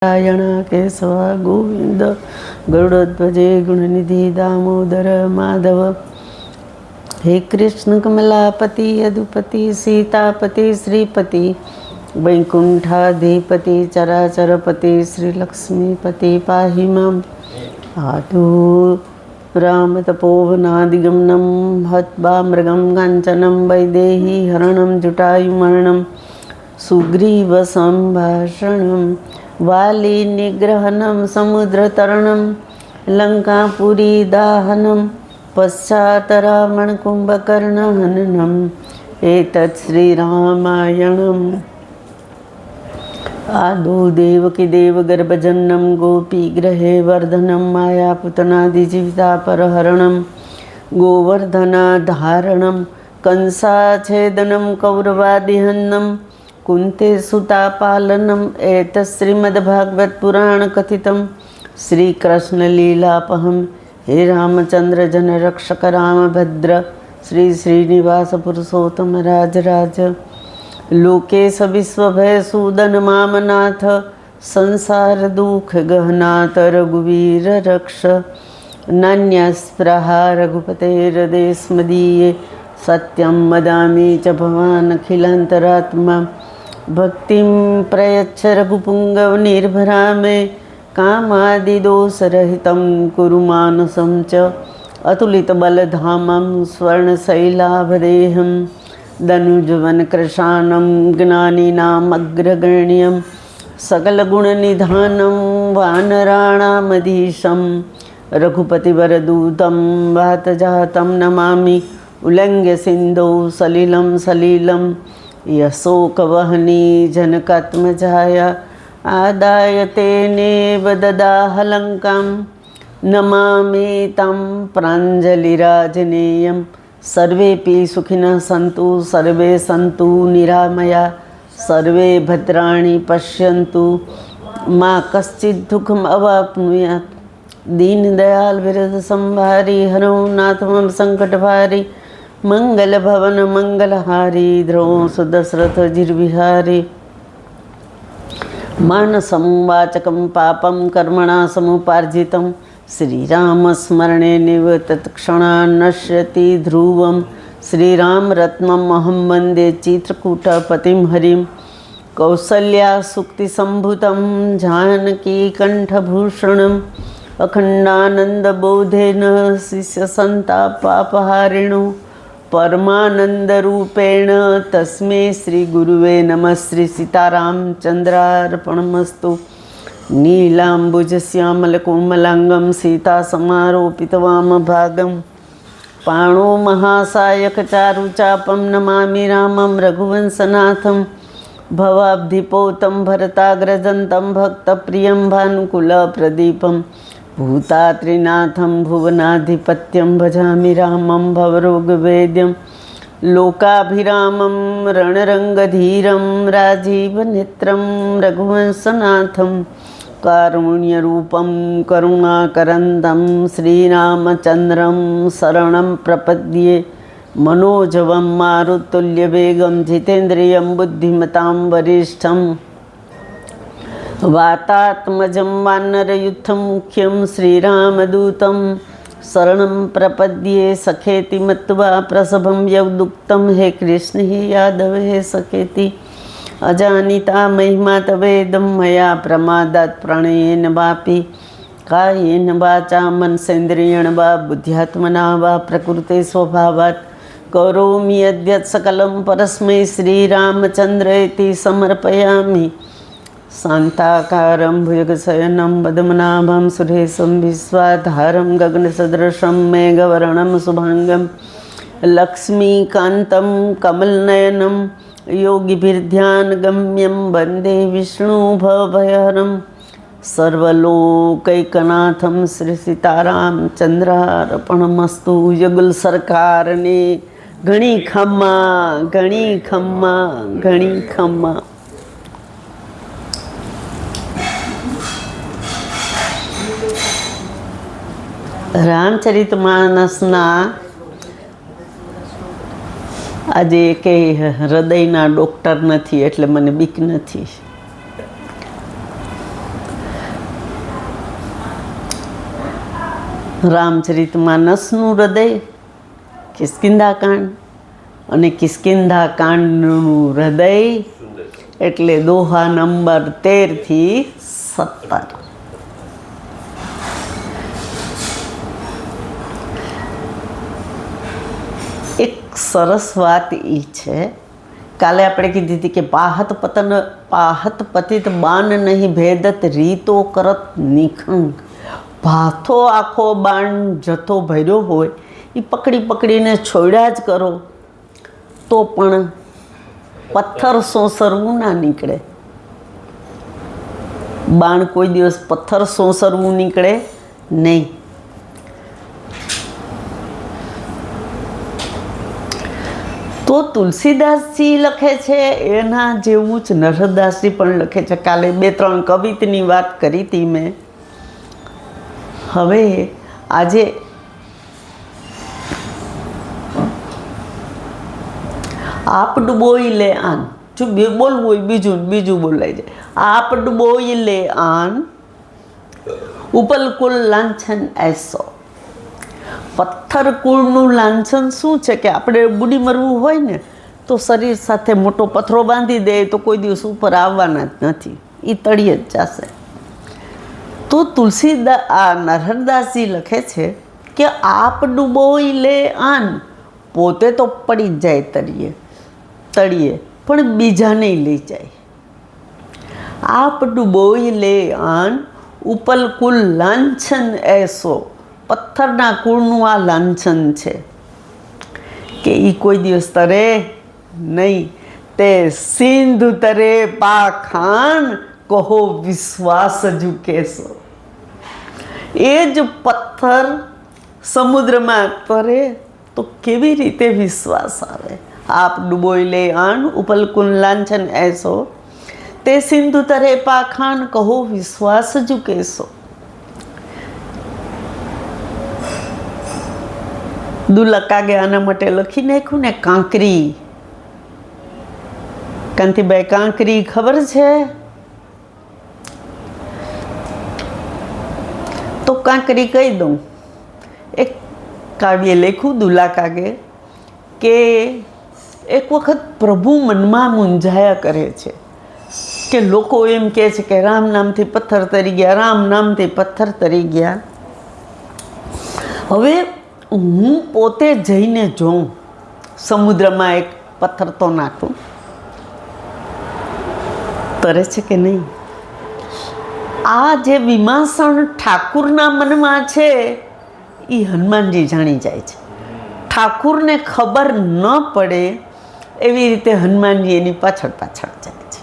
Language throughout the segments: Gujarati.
नारायण केशव गोविंद गरुड़ध्वजे गुणनिधि दामोदर माधव। हे कृष्ण कमलापति यदुपति सीतापति श्रीपति वैकुंठाधिपति चराचरपति श्रीलक्ष्मीपति पाहि मां। आदु राम तपोवनादिगमनं हत्वा मृगं काञ्चनं वैदेही हरणं जुटायुमरणं सुग्रीव संभाषणं वाली निग्रहणं समुद्रतरणं लंकापुरी दाहनं पश्चात् रावण कुंभकर्णहननम् एतत् श्रीरामायणम्। आदौ देवकी देवगर्भजननं गोपीगृहे वर्धनं मायापुतनादिजीवितापहरणं गोवर्धनाधारणं कंसाच्छेदनं कौरवादिहननं कुन्ते सुतापालनम् एतत् श्रीमद्भागवतपुराण कथितं श्रीकृष्णलीलापहं। हे रामचंद्र जन रक्षक रामभद्र श्री श्रीनिवास पुरुषोत्तम राजराज लोकेश विश्वभय सूदन मामनाथ संसार दुख गहनाथ रघुवीर रक्ष नान्यस्पृहा रघुपतेर्देशमदीये सत्यं वदामि च भवान् अखिलान्तरात्मा भक्तिं प्रयच्छ रघुपुंगव निर्भरा मे कामादिदोषरहितं कुरु मानसं च अतुलितबलधामं स्वर्णशैलाभदेहं दनुजवनकृशानं ज्ञानिनाम् अग्रगण्यं सकलगुणनिधानं वानराणामधीशं रघुपतिवरदूतं वातजातं नमामि उल्लङ्घ्य सिन्धौ सलिलं सलिलं यशोकवहनी जनकात्मजाया आदाय तेनेव ददाह लङ्कां नमामि तं प्राञ्जलिराजनेयं। सर्वेऽपि सुखिनः सन्तु सर्वे सन्तु निरामया सर्वे भद्राणि पश्यन्तु मा कश्चित् दुःखम् अवाप्नुयात्। दीनदयाल विरद संभारी हरौ नाथ मम संकटभारी मंगल भवन मंगलहारी ध्रुवं सुदशरथ जिर्विहारी मानसं वाचकं पापं कर्मणा समुपार्जितं श्रीरामस्मरणेनैव तत्क्षणात् नश्यति ध्रुवं। श्रीरामरत्नम् अहं वन्दे चित्रकूटपतिं हरिं कौसल्या सुक्तिसम्भुतं जानकीकण्ठभूषणम् अखण्डानन्दबोधेन शिष्यसन्तापापहारिणो परमानन्दरूपेण तस्मै श्रीगुरुवे नमः। श्री सीतारामचन्द्रार्पणमस्तु। नीलाम्बुजश्यामलकोमलाङ्गं सीतासमारोपितवामभागं पाणो महासायकचारुचापं नमामि रामं रघुवंशनाथं भवाब्धिपोतं भरताग्रजन्तं भक्तप्रियं भानुकुलप्रदीपं भूतात्रिनाथं भुवनाधिपत्यं भजामि रामं भवरोगवेद्यं लोकाभिरामं रणरङ्गधीरं राजीवनेत्रं रघुवंशनाथं कारुण्यरूपं करुणाकरन्दं श्रीरामचन्द्रं शरणं प्रपद्ये। मनोजवं मारुतुल्यवेगं जितेन्द्रियं बुद्धिमतां वरिष्ठं वातात्मजं वानरयुथं मुख्यं श्रीरामदूतं शरणं प्रपद्ये। सखेति मत्वा प्रसभं यदुक्तं हे कृष्ण हे यादव हे सखेति अजानिता महिमा तवेदं मया प्रमादात् प्रणयेन वापि कायेन वाचा मनसेन्द्रियेण वा बुद्ध्यात्मना वा प्रकृते स्वभावात् करोमि यद्यत् सकलं परस्मै श्रीरामचन्द्रेति समर्पयामि। शान्ताकारं भुजगशयनं पद्मनाभं सुरेशं विश्वाधारं गगनसदृशं मेघवर्णं शुभांगं लक्ष्मीकान्तं कमलनयनं योगिभिर्ध्यानगम्यं वन्दे विष्णुभवभयहरं सर्वलोकैकनाथं श्री सीतारामचन्द्रार्पणमस्तु। युगल सरकार ने घणी खम्मा घणी खम्मा घणी खम्मा। રામચરિતમાનસના આજે કે હૃદયના ડૉક્ટર નથી એટલે મને બીક નથી. રામચરિતમાનસનું હૃદય કિષ્કિંધાકાંડ અને કિષ્કિંધાકાંડનું હૃદય એટલે દોહા નંબર 13 થી 17. એક સરસ વાત એ છે, કાલે આપણે કીધી હતી કે પાહત પતિત બાન નહીં ભેદત રીતો કરત નિખંગ. ભાથો આખો બાણ જથ્થો ભર્યો હોય એ પકડીને છોડ્યા જ કરો તો પણ પથ્થર સોંસરવું ના નીકળે. બાણ કોઈ દિવસ પથ્થર સોંસરવું નીકળે નહીં. તો તુલસીદાસજી લખે છે એના જેવું જ નરહરદાસજી પણ લખે છે. કાલે 2-3 કવિતની વાત કરી હતી મેં. હવે આજે આપ ડુબોઈ લે આન, જો બોલવું હોય બીજું બોલાય જાય. આપ ડુબોઈ લે આન ઉપલ કુલ લાંછન એસો. પથ્થર કુળનું લાંછન શું છે કે આપણે બુડી મરવું હોય ને તો શરીર સાથે મોટો પથ્થરો બાંધી દે તો કોઈ દિવસ ઉપર આવવાના જ નથી, એ તળિયે જ જશે. તો નરહરદાસજી લખે છે કે આપ ડૂબોઈ લે આન, પોતે તો પડી જ જાય તળિયે પણ બીજાને લઈ જાય. આપ ડૂબોઈ લે આન ઉપલ કુલ લાંછન એસો. પથ્થરના કુળનું આ લાંછન છે કે એ કોઈ દિવસ તરે નહીં. તે સિંધુ તરે પાખાન કહો વિશ્વાસ જુ કેસો. એ જ પથ્થર સમુદ્રમાં તરે તો કેવી રીતે વિશ્વાસ આવે. આપ ડૂબોઈ લે આન ઉપલ કુલ લાંછન એસો. તે સિંધુ તરે પાખાન કહો વિશ્વાસ જુ કેસો. દુલકાગે આના માટે લખી નાખ્યું ને કાંકરી. કાંતિભાઈ કાંકરી ખબર છે? તો કાંકરી કહી દઉં. એક કાવ્ય લખ્યું દુલકાગે કે એક વખત પ્રભુ મનમાં મૂંઝાયા કરે છે કે લોકો એમ કહે છે કે રામ નામથી પથ્થર તરી ગયા, રામ નામથી પથ્થર તરી ગયા. હવે હું પોતે જઈને જોઉં, સમુદ્રમાં એક પથ્થર તો નાખું, તરે છે કે નહીં. આ જે વિમાસણ ઠાકુરના મનમાં છે એ હનુમાનજી જાણી જાય છે. ઠાકુરને ખબર ન પડે એવી રીતે હનુમાનજી એની પાછળ જાય છે.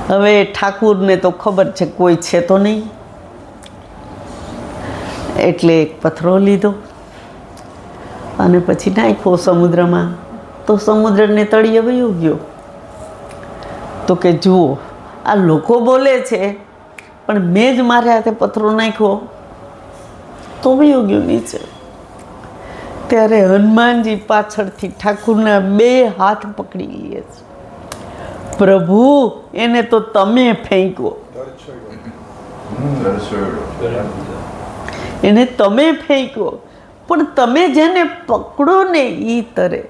હવે ઠાકુરને તો ખબર છે કોઈ છે તો નહીં, એટલે એક પથ્થરો લીધો અને પછી નાખ્યો સમુદ્રમાં. તો સમુદ્રને તળિયે વયો ગયો. તો કે જુઓ, આ લોકો બોલે છે પણ મેં જ મારે હાથે પથ્થરો નાખ્યો તો વયો ગયો નીચે. ત્યારે હનુમાનજી પાછળથી ઠાકુરના 2 હાથ પકડી લે છે. પ્રભુ, એને તો તમે ફેંક્યો, એને તમે ફેંક્યો, પણ તમે જેને પકડો ને એ તરે.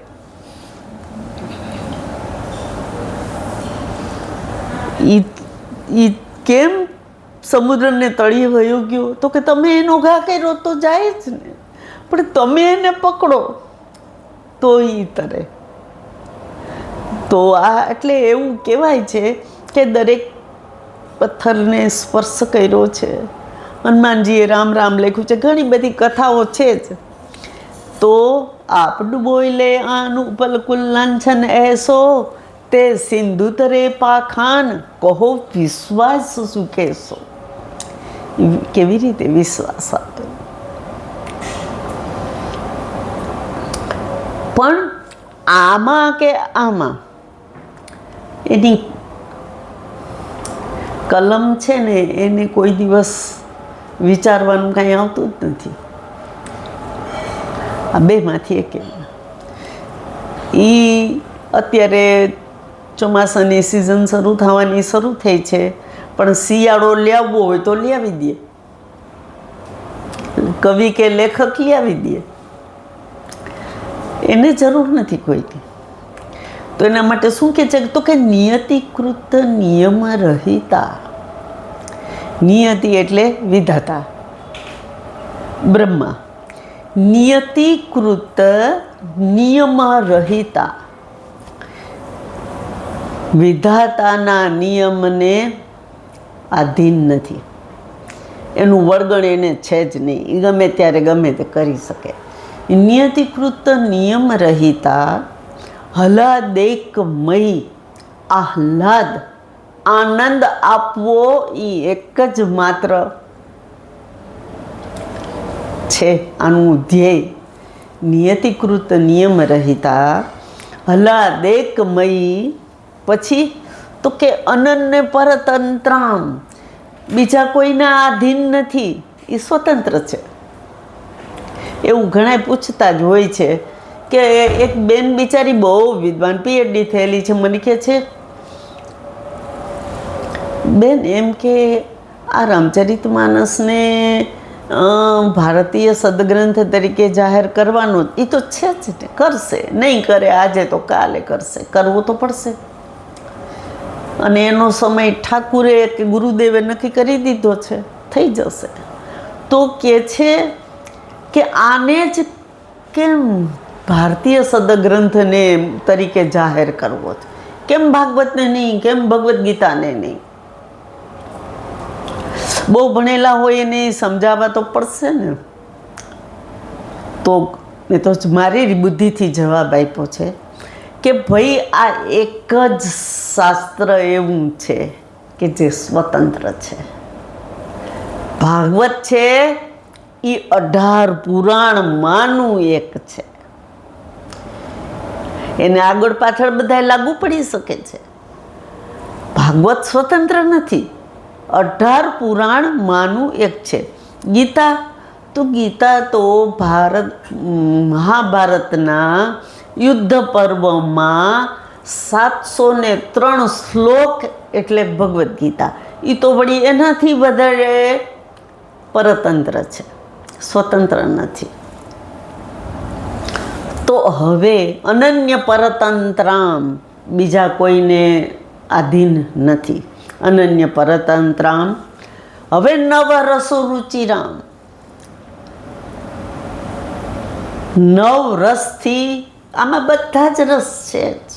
ઈ કેમ સમુદ્રને તળિયે વયો ગયો? તો કે તમે એનો ઘા કર્યો તો જાય જ ને, પણ તમે એને પકડો તો ઈ તરે. તો આ એટલે એવું કહેવાય છે કે દરેક પથ્થરને સ્પર્શ કર્યો છે. હનુમાનજીએ રામ રામ લખ્યું છે, ઘણી બધી કથાઓ છે જ. તો આપ ડૂબોઈ લે આન ઉપલ કુલ લાંછન એસો. તે સિંધુ તરે પાખાન કહો વિશ્વાસ શું કહેશો. કેવી રીતે વિશ્વાસ આપે? પણ આમાં કે આમાં એની કલમ છે ને, એને કોઈ દિવસ વિચારવાનું કાંઈ આવતું જ નથી. આ બેમાંથી એક. એ અત્યારે ચોમાસાની સિઝન શરૂ થવાની શરૂ થઈ છે, પણ શિયાળો લાવવો હોય તો લાવી દે. કવિ કે લેખક લાવી દે, એને જરૂર નથી કોઈની. તો એના માટે શું કહે છે? તો કે નિયતિકૃત નિયમ રહિતા. નિયતિ એટલે વિધાતા, બ્રહ્મા. નિયતિકૃત નિયમ રહિતા, વિધાતાના નિયમને આધીન નથી. એનું વળગણ એને છે જ નહીં, એ ગમે ત્યારે ગમે તે કરી શકે. નિયતિકૃત નિયમ રહિતા હલાદેકમયી, આહલાદ આનંદ આપવો એ એક જ માત્ર છે આનું ધ્યેય. નિયતિકૃત નિયમ રહિતા હલાદેકમયી. પછી તો કે અનન્ય પરતંત્રામ, બીજા કોઈના આધીન નથી, એ સ્વતંત્ર છે. એવું ઘણા પૂછતા જ હોય છે કે એક બેન બિચારી બહુ વિદ્વાન, PhD થયેલી છે, મને કહે છે, બેન એમ કે આ રામચરિતમાનસને ભારતીય સદગ્રંથ તરીકે જાહેર કરવાનો એ તો છે જ ને, કરશે, નહીં કરે આજે તો કાલે કરશે, કરવું તો પડશે. અને એનો સમય ઠાકુરે કે ગુરુદેવે નક્કી કરી દીધો છે, થઈ જશે. તો કે છે કે આને જ કેમ ભારતીય સદગ્રંથને તરીકે જાહેર કરવો છે? કેમ ભાગવતને નહીં? કેમ ભગવદ્ ગીતાને નહીં? બહુ ભણેલા હોય એને સમજાવવા તો પડશે ને. તો મેં તો મારી બુદ્ધિથી જવાબ આપ્યો છે કે ભાઈ આ એક જ શાસ્ત્ર એવું છે કે જે સ્વતંત્ર છે. ભાગવત છે એ 18 પુરાણમાંનું એક છે. એને આગળ પાછળ બધા લાગુ પડી શકે છે. ભાગવત સ્વતંત્ર નથી, 18 પુરાણમાંનું એક છે. ગીતા તો મહાભારતના યુદ્ધ પર્વમાં 703 શ્લોક એટલે ભગવદ્ ગીતા. એ તો વળી એનાથી વધારે પરતંત્ર છે, સ્વતંત્ર નથી. તો હવે અનન્ય પરતંત્રામ, બીજા કોઈને આધીન નથી. અનન્ય પરતંત્રામ. હવે નવ રસો રુચિરામ, 9 રસથી, આમાં બધા જ રસ છે જ.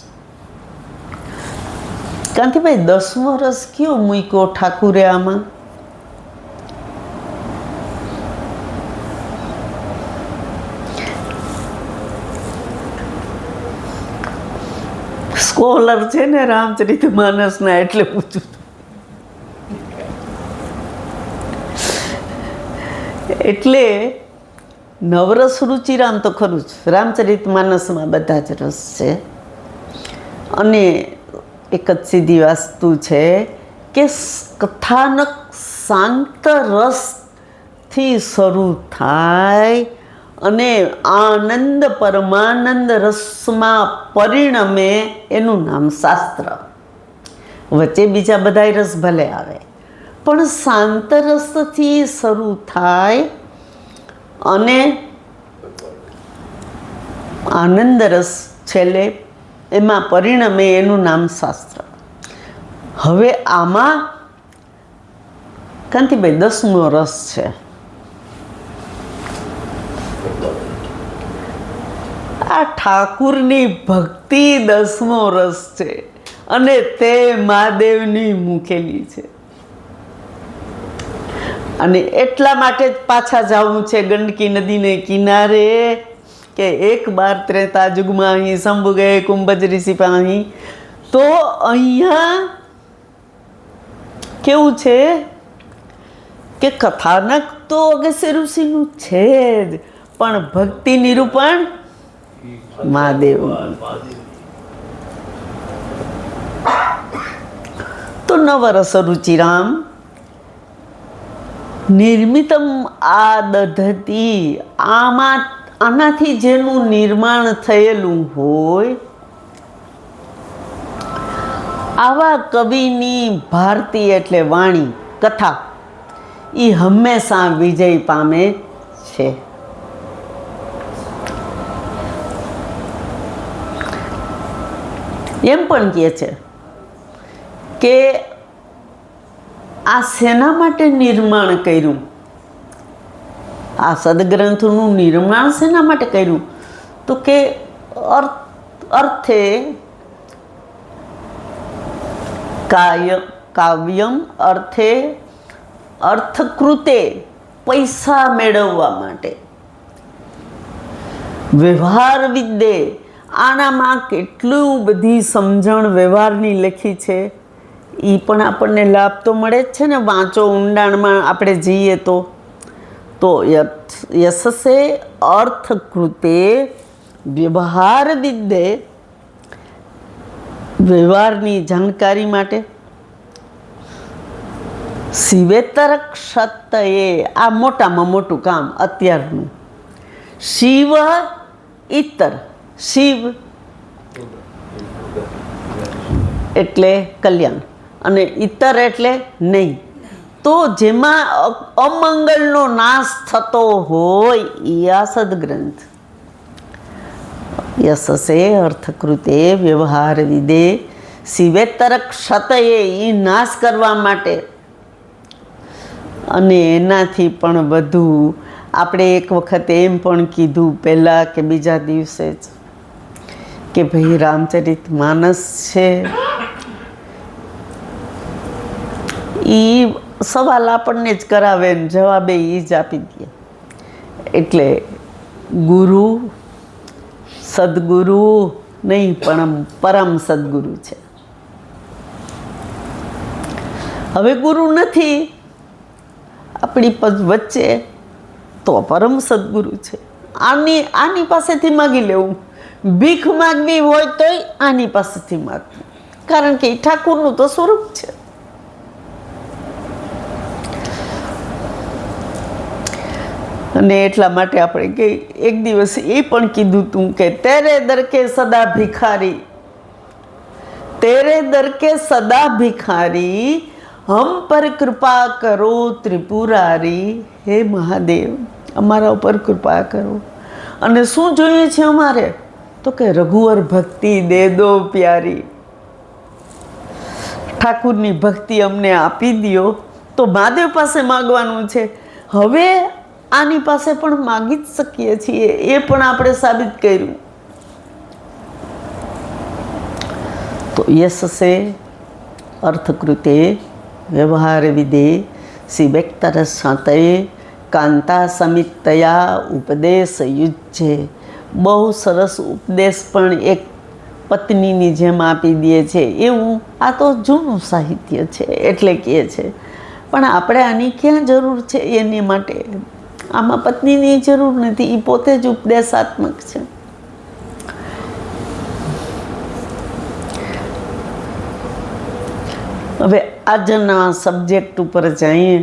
કાંતિભાઈ 10મો રસ કયો મૂક્યો ઠાકુરે આમાં? સ્કોલર છે ને રામચરિતમાનસના, એટલે પૂછું. એટલે નવરસ રુચિરામ તો ખરું જ, રામચરિતમાનસમાં બધા જ રસ છે. અને એક જ સીધી વસ્તુ છે કે કથાનક શાંત રસથી શરૂ થાય અને આનંદ પરમાનંદ રસમાં પરિણમે, એનું નામ શાસ્ત્ર. વચ્ચે બીજા બધા રસ ભલે આવે, પણ શાંત રસથી શરૂ થાય અને આનંદ રસ છેલ્લે એમાં પરિણમે, એનું નામ શાસ્ત્ર. હવે આમાં કાંતિભાઈ 10મો રસ છે. આ ઠાકુરની ભક્તિ 10મો રસ છે અને તે મહાદેવની મૂકેલી છે. અને એટલા માટે જ પાછા જવું છે ગંડકી નદીને કિનારે કે એક બાર ત્રેતા જુગમાં અહીં શંભુ ગયે કુંભજ ઋષિ પાહી. તો અહીંયા કેવું છે કે કથાનક તો અગસ્ત્ય ઋષિનું છે જ, પણ ભક્તિ નિરૂપણ મહાદેવ. તો નવરસ રુચિરામ નિર્મિતમ આ દધતી, આનાથી જેનું નિર્માણ થયેલું હોય, આવા કવિની ભારતી એટલે વાણી, કથા, એ હંમેશા વિજય પામે છે. એમ પણ કહે છે કે આ શેના માટે નિર્માણ કર્યું, આ સદગ્રંથનું નિર્માણ શેના માટે કર્યું, તો કે અર્થે કાવ્યમ અર્થે અર્થકૃતે પૈસા મેળવવા માટે. વ્યવહાર વિદ્યે આનામાં કેટલું બધી સમજણ વ્યવહારની લખી છે. એ પણ આપણને લાભ તો મળે જ છે ને, વાંચો ઊંડાણમાં આપણે જઈએ તો યશસે અર્થકૃતે વ્યવહાર વિદ્યે વ્યવહારની જાણકારી માટે. શિવેતર ક્ષતયે આ મોટામાં મોટું કામ અત્યારનું. શિવ ઇતર, શિવ એટલે કલ્યાણ અને ઇતર એટલે નહીં. તો જેમાં અમંગલનો નાશ થતો હોય એ આ સદગ્રંથ. યશસે અર્થકૃતે વ્યવહાર વિદે શિવેતર ક્ષતયે એ નાશ કરવા માટે. અને એનાથી પણ વધુ આપણે એક વખત એમ પણ કીધું પહેલાં કે બીજા દિવસે જ કે ભાઈ રામચરિત માનસ છે એ સવાલ આપણને જ કરાવે ને જવાબે એ જ આપી દે. એટલે ગુરુ સદગુરુ નહીં પણ પરમ સદગુરુ છે. હવે ગુરુ નથી આપણી વચ્ચે તો પરમ સદગુરુ છે. આની પાસેથી માગી લેવું, ભીખ માગવી હોય તોય આની પાસેથી માગવું, કારણ કે એ ઠાકુરનું તો સ્વરૂપ છે. અને એટલા માટે આપણે કે એક દિવસ એ પણ કીધું તું કે તેરે દર કે સદા ભિખારી, તેરે દર કે સદા ભિખારી, હમ પર કૃપા કરો ત્રિપુરારી. હે મહાદેવ અમારા ઉપર કૃપા કરો. અને શું જોઈએ છે અમારે, તો કે રઘુવર ભક્તિ દે દો પ્યારી. ઠાકુરની ભક્તિ અમને આપી દો. તો મહાદેવ પાસે માગવાનું છે. હવે આની પાસે પણ માગી જ શકીએ છીએ, એ પણ આપણે સાબિત કર્યું. તો યશસે અર્થકૃતે વ્યવહાર વિદે શિવેક્તર શાંતયે કાંતા સમિતયા ઉપદેશ યુજ્જે. બહુ સરસ ઉપદેશ પણ એક પત્નીની જેમ આપી દે છે. એવું આ તો જૂનું સાહિત્ય છે એટલે કહે છે, પણ આપણે આની ક્યાં જરૂર છે એની માટે. આમાં પત્નીની જરૂર નથી, એ પોતે જ ઉપદેશાત્મક છે. હવે આજના સબ્જેક્ટ ઉપર જઈએ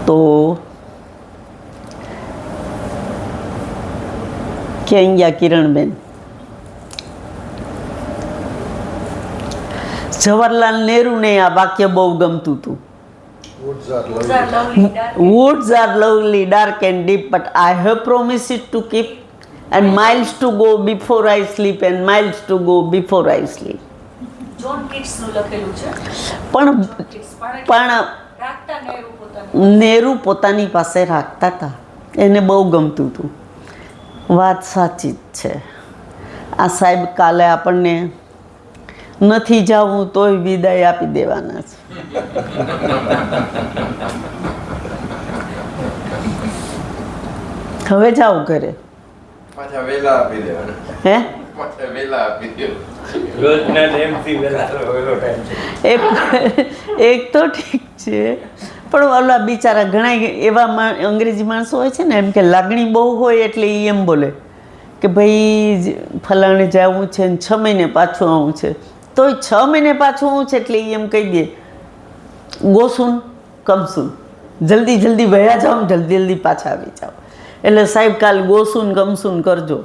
તો ક્યાં ગયા કિરણબેન? જવાહરલાલ નહેરુને આ વાક્ય બહુ ગમતું હતું. Woods are lovely, dark and deep, but I have promised it to keep, and miles to go before I sleep, and miles to go before I sleep. John કિટ્સનું લખેલું છે. પણ નહેરુ પોતાની પાસે રાખતા હતા, એને બહુ ગમતું હતું. વાત સાચી જ છે. આ સાહેબ કાલે આપણને નથી જવું તોય વિદાય આપી દેવાના છે. હવે જાવ ઘરે, પાછા વેલા આપી દેવાના. હે પાછા વેલા આપી દેવાના. રોજના નેમથી વેલો ટાઈમ છે. એક તો ઠીક છે, પણ ઓલા બિચારા ઘણા એવા અંગ્રેજી માણસો હોય છે ને, એમ કે લાગણી બહુ હોય એટલે એ એમ બોલે કે ભાઈ ફલાણે જવું છે ને 6 મહિને પાછું આવું છે, તોય 6 મહિને પાછું આવું છે એટલે એ એમ કહી દે ગોસુન કમસુન, જલ્દી જલ્દી વયા જાઓ ને જલ્દી જલ્દી પાછા આવી જાઓ. એટલે સાહેબ કાલ ગોસુન કમસુન કરજો.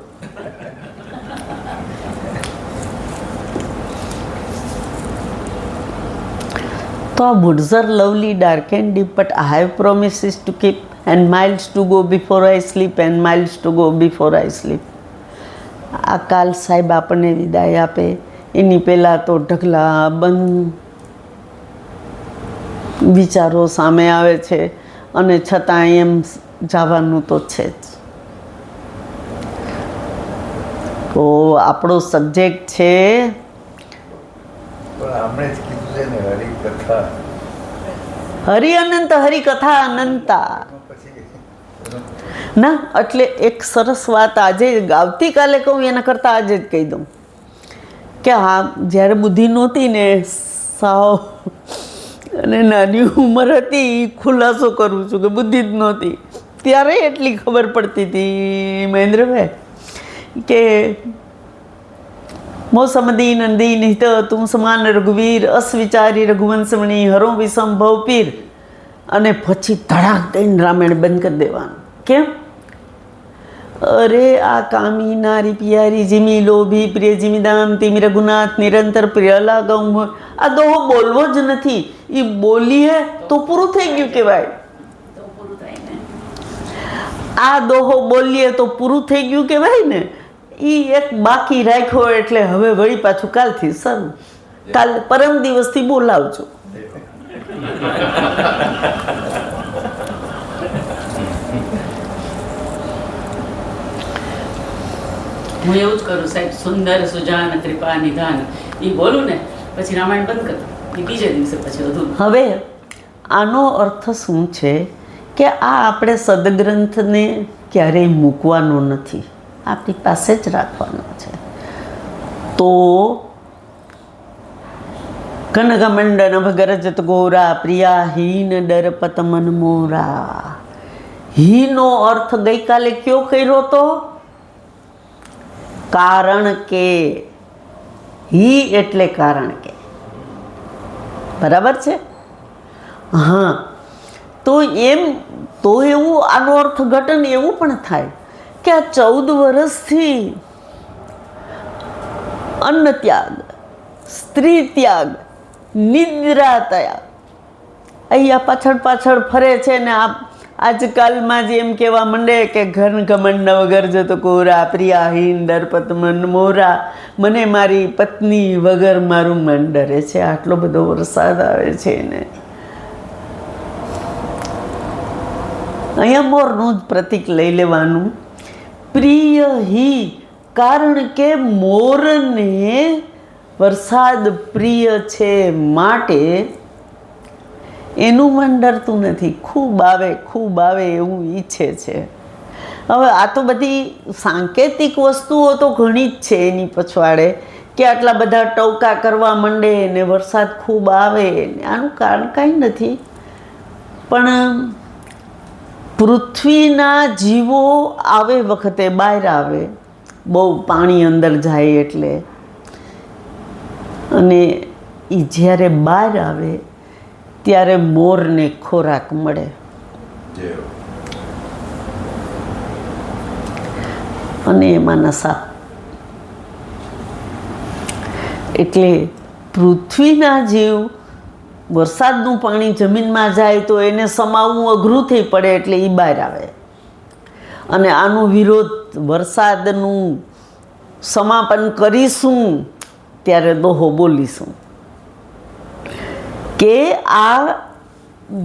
તો આ woods are lovely, dark and deep, but I have promises to keep, and miles to go before I sleep, and miles to go before I sleep. આ કાલ સાહેબ આપણને વિદાય આપે એની પહેલાં તો ઢગલા બંધ વિચારો સામે આવે છે, અને છતાં એમ જવાનું તો છે જ. તો આપણો સબ્જેક્ટ છે પણ આપણે જ કીધું છે ને હરિકથા. હરિ અનંત, હરિકથા અનંતા. પછી ના એટલે એક સરસ વાત આજે આવતીકાલે કહું એના કરતાં આજે જ કહી દઉં કે હા, જ્યારે બુદ્ધિ નહોતી ને, સાવ અને નાની ઉંમર હતી, ખુલાસો કરું છું કે બુદ્ધિ જ નહોતી, ત્યારે એટલી ખબર પડતી હતી મહેન્દ્રભાઈ કે મોસમદી નંદી નિહિત તું સમાન રઘુવીર, અસ વિચારી રઘુવંશમણી, હરો વિષમ ભવપીર. અને પછી ધડાક દઈને રામાયણ બંધ કરી દેવાનું. કેમ? અરે આ કામી નારી પિયારી જીમી લોભી પ્રિય જીમીદામ તિમી રઘુનાથ નિરંતર પ્રિય લાગમ. આ દોહો બોલવો જ નથી, એ બોલીએ તો પૂરું થઈ ગયું કહેવાય. તો પૂરું થાય ને. આ દોહો બોલીએ તો પૂરું થઈ ગયું કહેવાય ને. એ એક બાકી રાખ્યો એટલે હવે વળી પાછું કાલથી શરૂ. કાલ પરમ દિવસથી બોલાવજો. હું એવું જ કરું સાહેબ, સુંદર સુજાન કૃપા નિધાન એ બોલું ને પછી રામાયણ બંધ કરું, એ બીજે દિવસે પછી અધૂરું. હવે આનો અર્થ શું છે કે આ આપણે સદગ્રંથને ક્યારેય મૂકવાનો નથી, આપણી પાસે જ રાખવાનો છે. તો કનકમંડન ભગરજત ગોરા પ્રિયા હીન ડરપત મન મોરા. હીનો અર્થ ગઈકાલે કયો કર્યો તો? કારણ કે. હી એટલે કારણ કે. બરાબર છે? હા. તો એમ તો એવું આનો અર્થઘટન એવું પણ થાય કે આ 14 વર્ષથી અન્ન ત્યાગ, સ્ત્રી ત્યાગ, નિદ્રા ત્યાગ અહીંયા પાછળ પાછળ ફરે છે ને. આજકાલમાં જ એમ કહેવા માંડે કે ઘન ઘમંડ વગર જતો કોરા પ્રિયાહીન ડરપત મન મોરા. મને મારી પત્ની વગર મારું મન ડરે છે. આટલો બધો વરસાદ આવે છે ને. અહીંયા મોરનું જ પ્રતીક લઈ લેવાનું. પ્રિય હી, કારણ કે મોરને વરસાદ પ્રિય છે માટે એનું મન ડરતું નથી. ખૂબ આવે એવું ઈચ્છે છે. હવે આ તો બધી સાંકેતિક વસ્તુઓ તો ઘણી જ છે એની પછવાડે કે આટલા બધા ટવકા કરવા માંડે ને વરસાદ ખૂબ આવે ને આનું કારણ કાંઈ નથી. પણ પૃથ્વીના જીવો આવે વખતે બહાર આવે, બહુ પાણી અંદર જાય એટલે, અને એ જ્યારે બહાર આવે ત્યારે મોરને ખોરાક મળે. અને એમાં નશા. એટલે પૃથ્વીના જીવ વરસાદનું પાણી જમીનમાં જાય તો એને સમાવવું અઘરું થઈ પડે એટલે એ બહાર આવે. અને આનો વિરોધ વરસાદનું સમાપન કરીશું ત્યારે દોહો બોલીશું કે આ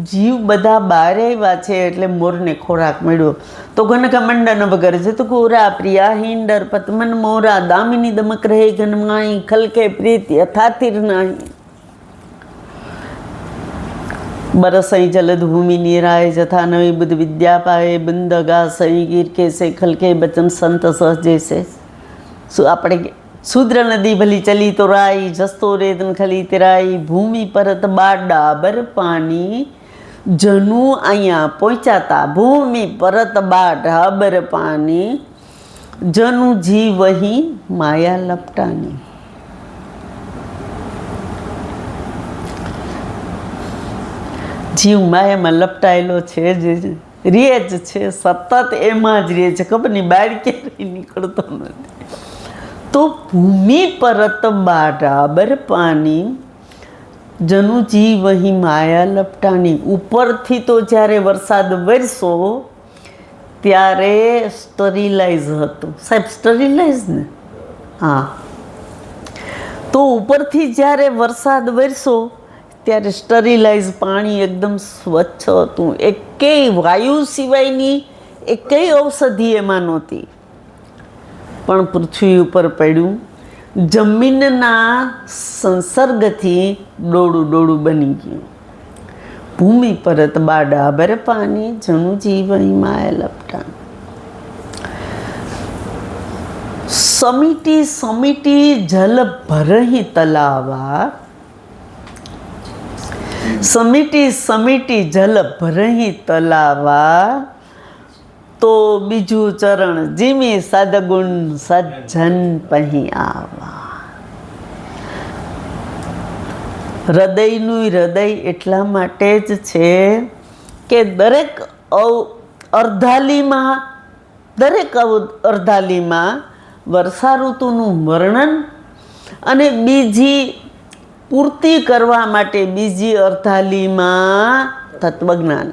જીવ બધા બહાર આવ્યા છે એટલે મોરને ખોરાક મળ્યો. તો ઘનઘમંડન વગર જત કોરા પ્રિયાહીન ડરપત મન મોરા. દામિની દમક રહે ઘનમાઈ ખલકે પ્રીત યથાતિર નાહી. बरसई जलद भूमि नीराय जथा नवी बुद्ध विद्या पाए बंद गा सई गिर के से खलके बचन संत सह जैसे. આપણે શુદ્ર નદી ભલી ચલી તો રાઈ જસ્તો રેતન ખલી તેરાઈ. ભૂમિ પરત બાડા બર પાણી જનું અહીંયા પહોંચાતા. ભૂમિ પરત બાડા બર પાણી જનું જી વહી માયા લપટાની. જીવ માયામાં લપટાયેલો છે, જે રે જ છે, સતત એમાં જ રહે છે, ખબર નહીં બહાર ક્યારેય નીકળતો નથી. તો ભૂમિ પરત બાઢા બર પાણી જનુજી વહી માયા લપટાણી. ઉપરથી તો જ્યારે વરસાદ વરસો ત્યારે સ્ટરીલાઇઝ હતું. સાહેબ સ્ટરીલાઇઝ ને? હા. તો ઉપરથી જ્યારે વરસાદ વરસો ત્યારે સ્ટરીલાઇઝ પાણી એકદમ સ્વચ્છ હતું. એકેય વાયુ સિવાયની એકેય ઔષધિ એમાં નહોતી. પણ પૃથ્વી ઉપર પડ્યું, જમીનના સંસર્ગથી ડોળું ડોળું બની ગયું. ભૂમિ પરત બાડા બર પાણી, જણું જીવઈ માયા લપટા. સમીટી સમીટી જલ ભરહી તલાવા, સમીટી સમીટી જલ ભરહી તલાવા, તો બીજું ચરણ જીમી સદગુણ સજ્જન પહી આવા. હૃદયનું હૃદય એટલા માટે જ છે કે દરેક અર્ધાલીમાં વર્ષા ઋતુનું વર્ણન અને બીજી પૂર્તિ કરવા માટે બીજી અર્ધાલીમાં તત્વજ્ઞાન.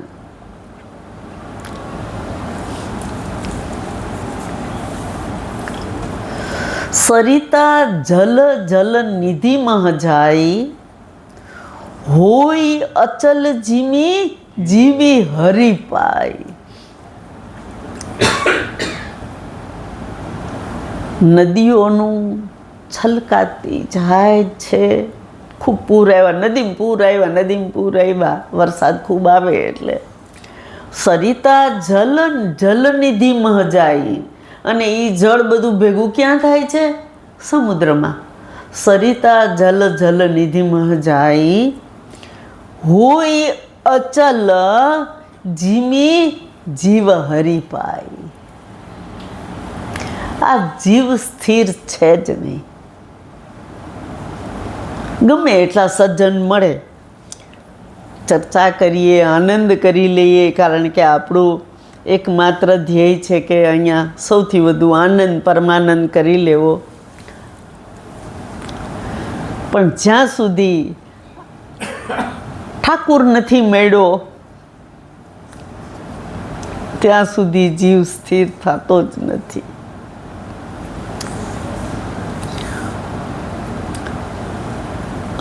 સરિતા જલ જલ નિધિ મહ જાય, હોય અચલ જીમી જીવી હરી પાય. નદીઓનું છલકાતી જાય છે. ખૂબ પૂર આવ્યા, નદીમાં પૂર આવ્યા, નદીમાં પૂર આવ્યા, વરસાદ ખૂબ આવે એટલે સરિતા જલ જલ નિધિ મહ જાય. અને એ જળ બધું ભેગું ક્યાં થાય છે? સમુદ્રમાં. સરિતા જલ જલ નિધિ મહ જાય, હોય અચલ જીમી જીવ હરી પાય. આ જીવ સ્થિર છે જ નહીં. ગમે એટલા સજ્જન મળે, ચર્ચા કરીએ, આનંદ કરી લઈએ, કારણ કે આપણું એકમાત્ર ધ્યેય છે કે અહીંયા સૌથી વધુ આનંદ પરમાનંદ કરી લેવો. પણ જ્યાં સુધી ઠાકુર નથી મળ્યો ત્યાં સુધી જીવ સ્થિર થતો જ નથી.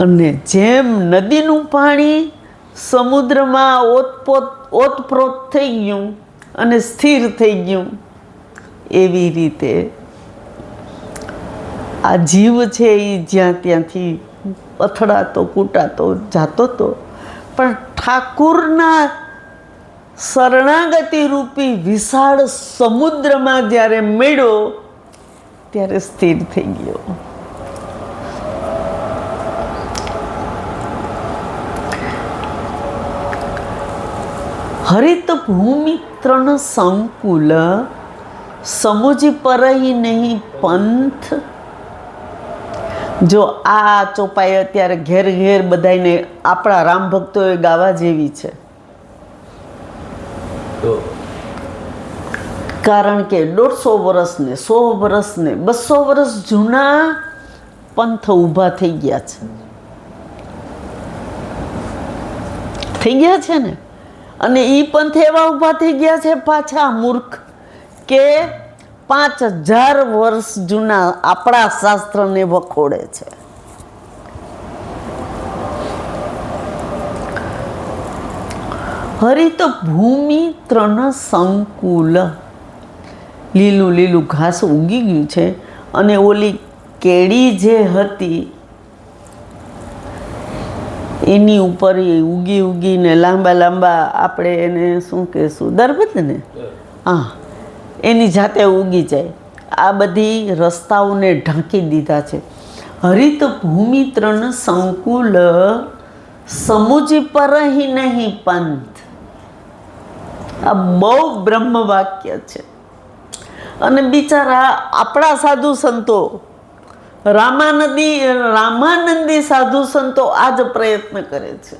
અને જેમ નદીનું પાણી સમુદ્રમાં ઓતપ્રોત થઈ ગયું અને સ્થિર થઈ ગયું, એવી રીતે આ જીવ છે એ જ્યાં ત્યાંથી અથડાતો કૂટાતો જાતો હતો, પણ ઠાકુરના શરણાગતિ રૂપી વિશાળ સમુદ્રમાં જ્યારે મળ્યો ત્યારે સ્થિર થઈ ગયો. હરિત ભૂમિ ત્રણ સંકુલ, સમુજી પરહી નહીં પંથ. જો આ ચોપાઈ અત્યારે ઘેર ઘેર બધાને આપણા રામ ભક્તોએ ગાવા જેવી છે. કારણ કે 150 વર્ષને 100 વર્ષને 200 વર્ષ જૂના પંથ ઊભા થઈ ગયા છે. થઈ ગયા છે ને. અને એ પંથ એવા ઊભા થઈ ગયા છે પાછા મૂર્ખ કે 5000 વર્ષ જૂના આપણા શાસ્ત્રને વખોડે છે. હરિત ભૂમિ ત્રણ સંકુલ, લીલું લીલું ઘાસ ઉગી ગયું છે. અને ઓલી કેડી જે હતી એની ઉપર ઉગી ઉગીને લાંબા લાંબા, આપણે એને શું કહેશું, દરબત ને, હા, એની જાતે ઉગી જાય. આ બધી રસ્તાઓને ઢાંકી દીધા છે. હરિત ભૂમિ ત્રણ સંકુલ, સમુજી પરહી નહીં પંથ. આ બહુ બ્રહ્મ વાક્ય છે. અને બિચારા આપણા સાધુ સંતો, રામાનંદી સાધુ સંતો આ જ પ્રયત્ન કરે છે.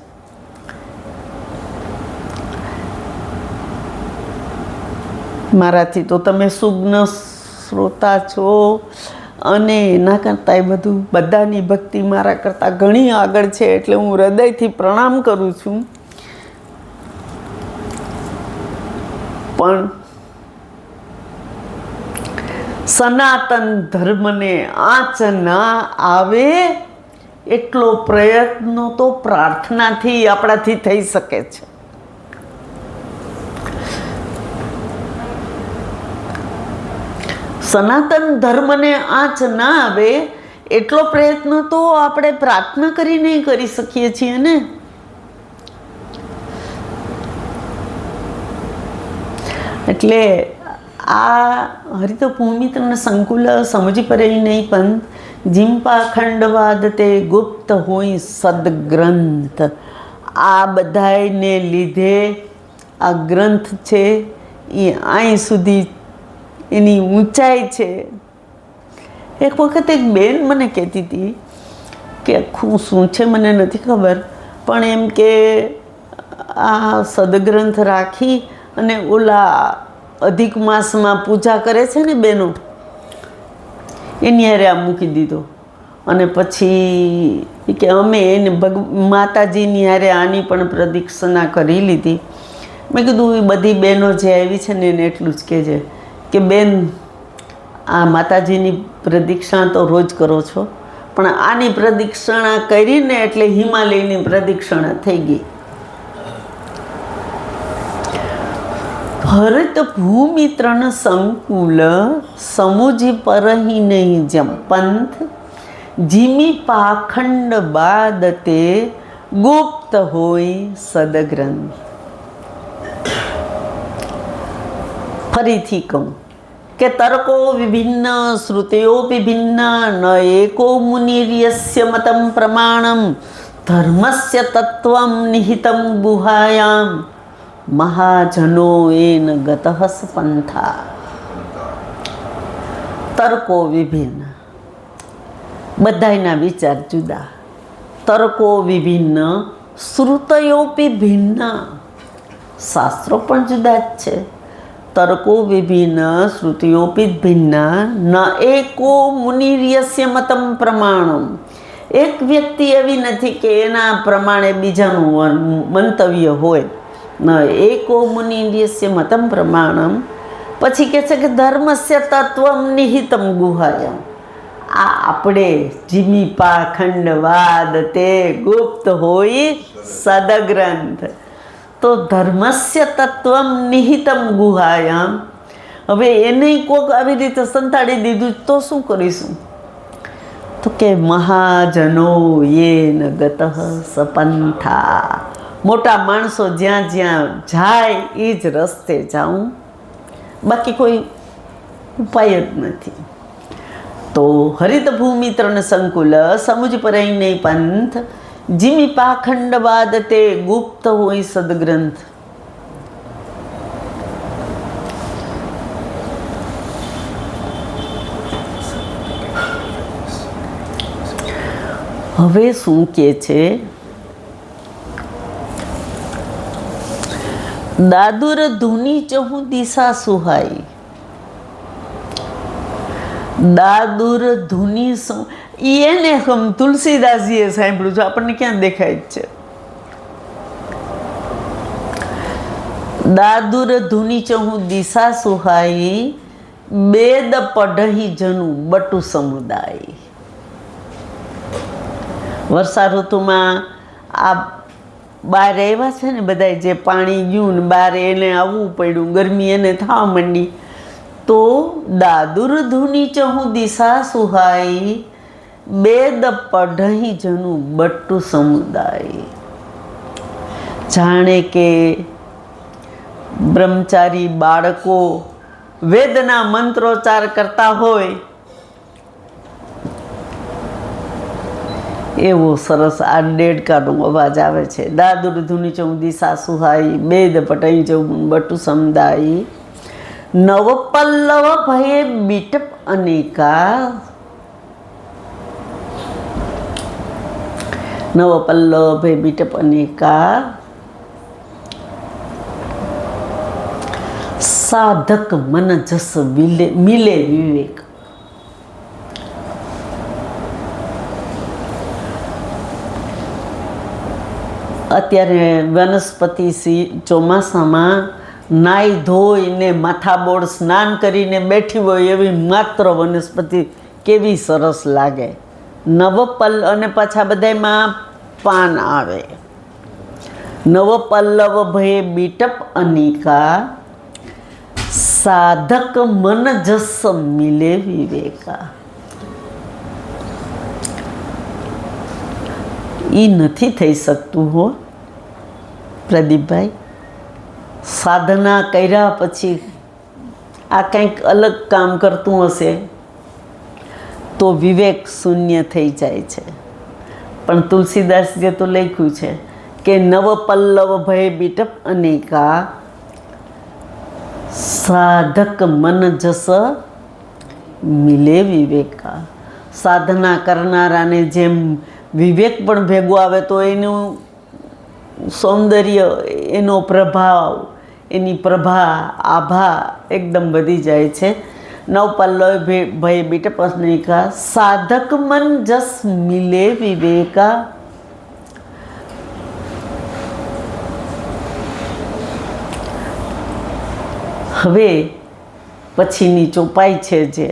મારાથી તો તમે સુજ્ઞ શ્રોતા છો અને એના કરતાં એ બધું બધાની ભક્તિ મારા કરતાં ઘણી આગળ છે, એટલે હું હૃદયથી પ્રણામ કરું છું. પણ સનાતન ધર્મને આંચ ના આવે એટલો પ્રયત્નો તો પ્રાર્થનાથી આપણાથી થઈ શકે છે. સનાતન ધર્મને આંચ ના આવે એટલો પ્રયત્ન તો આપણે પ્રાર્થના કરીને કરી શકીએ છીએ ને. એટલે આ હરિત ભૂમિત્રને સંકુલ સમજી પડે નહીં, પણ જીંપા ખંડવાદ તે ગુપ્ત હોય સદગ્રંથ. આ બધાને લીધે આ ગ્રંથ છે એ અહીં સુધી એની ઊંચાઈ છે. એક વખત એક બેન મને કહેતી હતી કે આખું શું છે મને નથી ખબર, પણ એમ કે આ સદગ્રંથ રાખી અને ઓલા અધિક માસમાં પૂજા કરે છે ને બેનો, એની હારે આ મૂકી દીધો. અને પછી કે અમે એને માતાજીની હારે આની પણ પ્રદક્ષિણા કરી લીધી. મેં કીધું એ બધી બહેનો જે આવી છે ને એને એટલું જ કહેજે કે બેન, આ માતાજીની પ્રદક્ષિણા તો રોજ કરો છો, પણ આની પ્રદક્ષિણા કરીને એટલે હિમાલયની પ્રદક્ષિણા થઈ ગઈ. હરિત ભૂમિત્રણ સંકુલ સમુજી પરહી નહીં જમ પંથ જીમી પાખંડ બાદ તે ગુપ્ત હોય સદગ્રંથ. ફરીથી કહું કે તર્કો વિભિન્ન શ્રુતિઓ વિભિન્ન ન એકો મુનિર્યસ્ય મતમ પ્રમાણમ ધર્મસ્ય તત્વમ નિહિતમ ગુહાયામ મહાજનો એન ગતઃ પંથા. તર્કો વિભિન્ન, બધાયના વિચાર જુદા. તર્કો વિભિન્ન, શ્રુતયોપી ભિન્ન, શાસ્ત્રો પણ જુદા જ છે. તર્કો વિભિન્ન શ્રુતિયોપી ભિન્ન ન એકો મુનિર્યસ્ય મતમ પ્રમાણમ. એક વ્યક્તિ એવી નથી કે એના પ્રમાણે બીજાનું મંતવ્ય હોય. ન એકો મુનિર્યસ્ય મતમ પ્રમાણમ. પછી કહે છે કે ધર્મસ્ય તત્વમ નિહિતમ ગુહાયમ. આ આપણે જીમી પાખંડવાદ તે ગુપ્ત હોય સદગ્રંથ. તો ધર્મસ્ય તત્વમ નિહિતમ ગુહાયામ. હવે એને કોક આવી રીતે સંતાડી દીધું તો શું કરીશું? તો કે મહાજનો યેન ગતઃ સપંથા. મોટા માણસો જ્યાં જ્યાં જાય એ જ રસ્તે જાઉં, બાકી કોઈ ઉપાય જ નથી. તો હરિત ભૂમિત્રણ સંકુલ સમુજ પરૈને પંથ જીમી પાખંડવાદ તે ગુપ્ત હોય સદગ્રંથ. હવે શું કે છે? દાદુર ધૂની ચહું દિશા સુહાઈ. દાદુર ધૂની એને તુલસીદાસજીએ સાંભળ્યું છે, આપણને ક્યાં દેખાય જ છે. દાદુર ધૂની ચહું દિશા સુહાઈ બેદ પઢહી જનું બટુ સમુદાય. વર્ષા ઋતુમાં આ બહાર આવ્યા છે ને બધા, જે પાણી ગયું ને બહાર એને આવવું પડ્યું, ગરમી એને થવા માંડી. તો દાદુર ધૂની ચહું દિશા સુહાઈ બેદ પઢહી જનું બટ્ટુ સમુદાય. જાણે કે બ્રહ્મચારી બાળકો વેદના મંત્રોચ્ચાર કરતા હોય એવો સરસ આ દેડકાનો અવાજ આવે છે. દાદુર ધૂની ચહું દિશા સુહાઈ બેદ પઢહી જનું બટ્ટુ સમુદાય. નવપલ્લવ ભયે બીટપ અનેકા. નવપલ્લવ ભય બીટપ અનેકા. સાધક મન જસ મિલે વિવેક. અત્યારે વનસ્પતિ ચોમાસામાં નાહી ધોઈને માથાબોળ સ્નાન કરીને બેઠી હોય એવી માત્ર વનસ્પતિ કેવી સરસ લાગે. નવપલ અને પાછા બધામાં પાન આવે. નવપલ્લવ ભયે બીટપ અનિકા, સાધક મન જસ મિલે વિવેકા. એ નથી થઈ શકતું હો પ્રદીપભાઈ. સાધના કર્યા પછી આ કંઈક અલગ કામ કરતું હશે તો વિવેક શૂન્ય થઈ જાય છે. પણ તુલસીદાસજીએ તો લખ્યું છે કે નવપલ્લવ ભય બીટપ અનેકા, સાધક મન જસ મિલે વિવેકા. સાધના કરનારાને જેમ વિવેક પણ ભેગો આવે તો એનું સૌંદર્ય, એનો પ્રભાવ, એની પ્રભા, આભા એકદમ વધી જાય છે. નવપલ્લવ ભય બીટપ અનેકા, સાધક મન જસ મિલે વિવેકા. હવે પછીની ચોપાઈ છે જે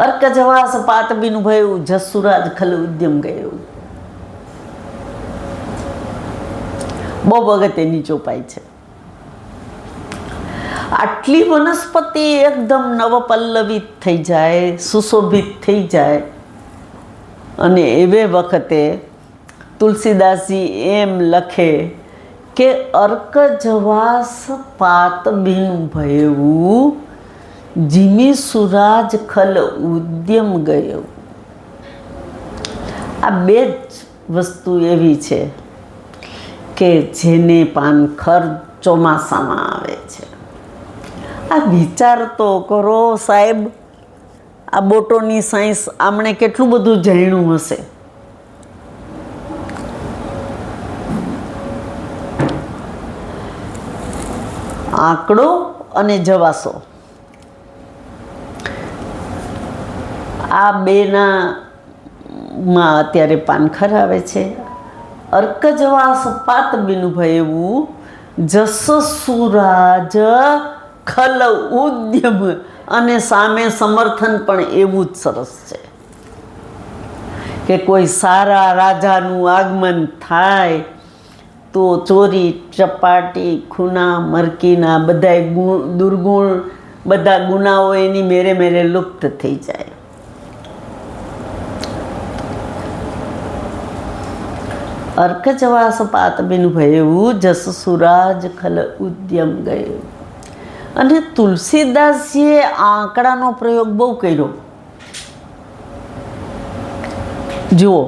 અર્ક જવાસ પાત બીનું ભયું, જસુરાજ ખલ ઉદ્યમ ગયું. બહુ અગત્યની ચોપાઈ છે. આટલી વનસ્પતિ એકદમ નવપલ્લવિત થઈ જાય, સુશોભિત થઈ જાય અને એવે વખતે તુલસીદાસજી એમ લખે કે અર્ક જવાસ પાત બીનું ભયું, જીમી સુરાજ ખલ ઉદ્યમ ગયું. આ બે જ વસ્તુ એવી છે કે જેને પાનખર ચોમાસામાં આવે છે. આ વિચાર તો કરો સાહેબ, આ બોટોની સાયન્સ આમણે કેટલું બધું જાણ્યું હશે. આંકડો અને જવાસો આ બેનામાં અત્યારે પાનખર આવે છે. અર્ક જવાસ પાત બીનું ભયવું, જસ સુરાજ ખલ ઉદ્યમ. અને સામે સમર્થન પણ એવું જ સરસ છે કે કોઈ સારા રાજાનું આગમન થાય તો ચોરી, ચપાટી, ખૂના, મરકીના બધા દુર્ગુણ, બધા ગુનાઓ એની મેરે મેરે લુપ્ત થઈ જાય. અર્ક જવાસ પાત બીનું ભયવું, જસ સુરાજ ખલ ઉદ્યમ ગયું. અને તુલસીદાસજીએ આંકડાનો પ્રયોગ બહુ કર્યો. જુઓ,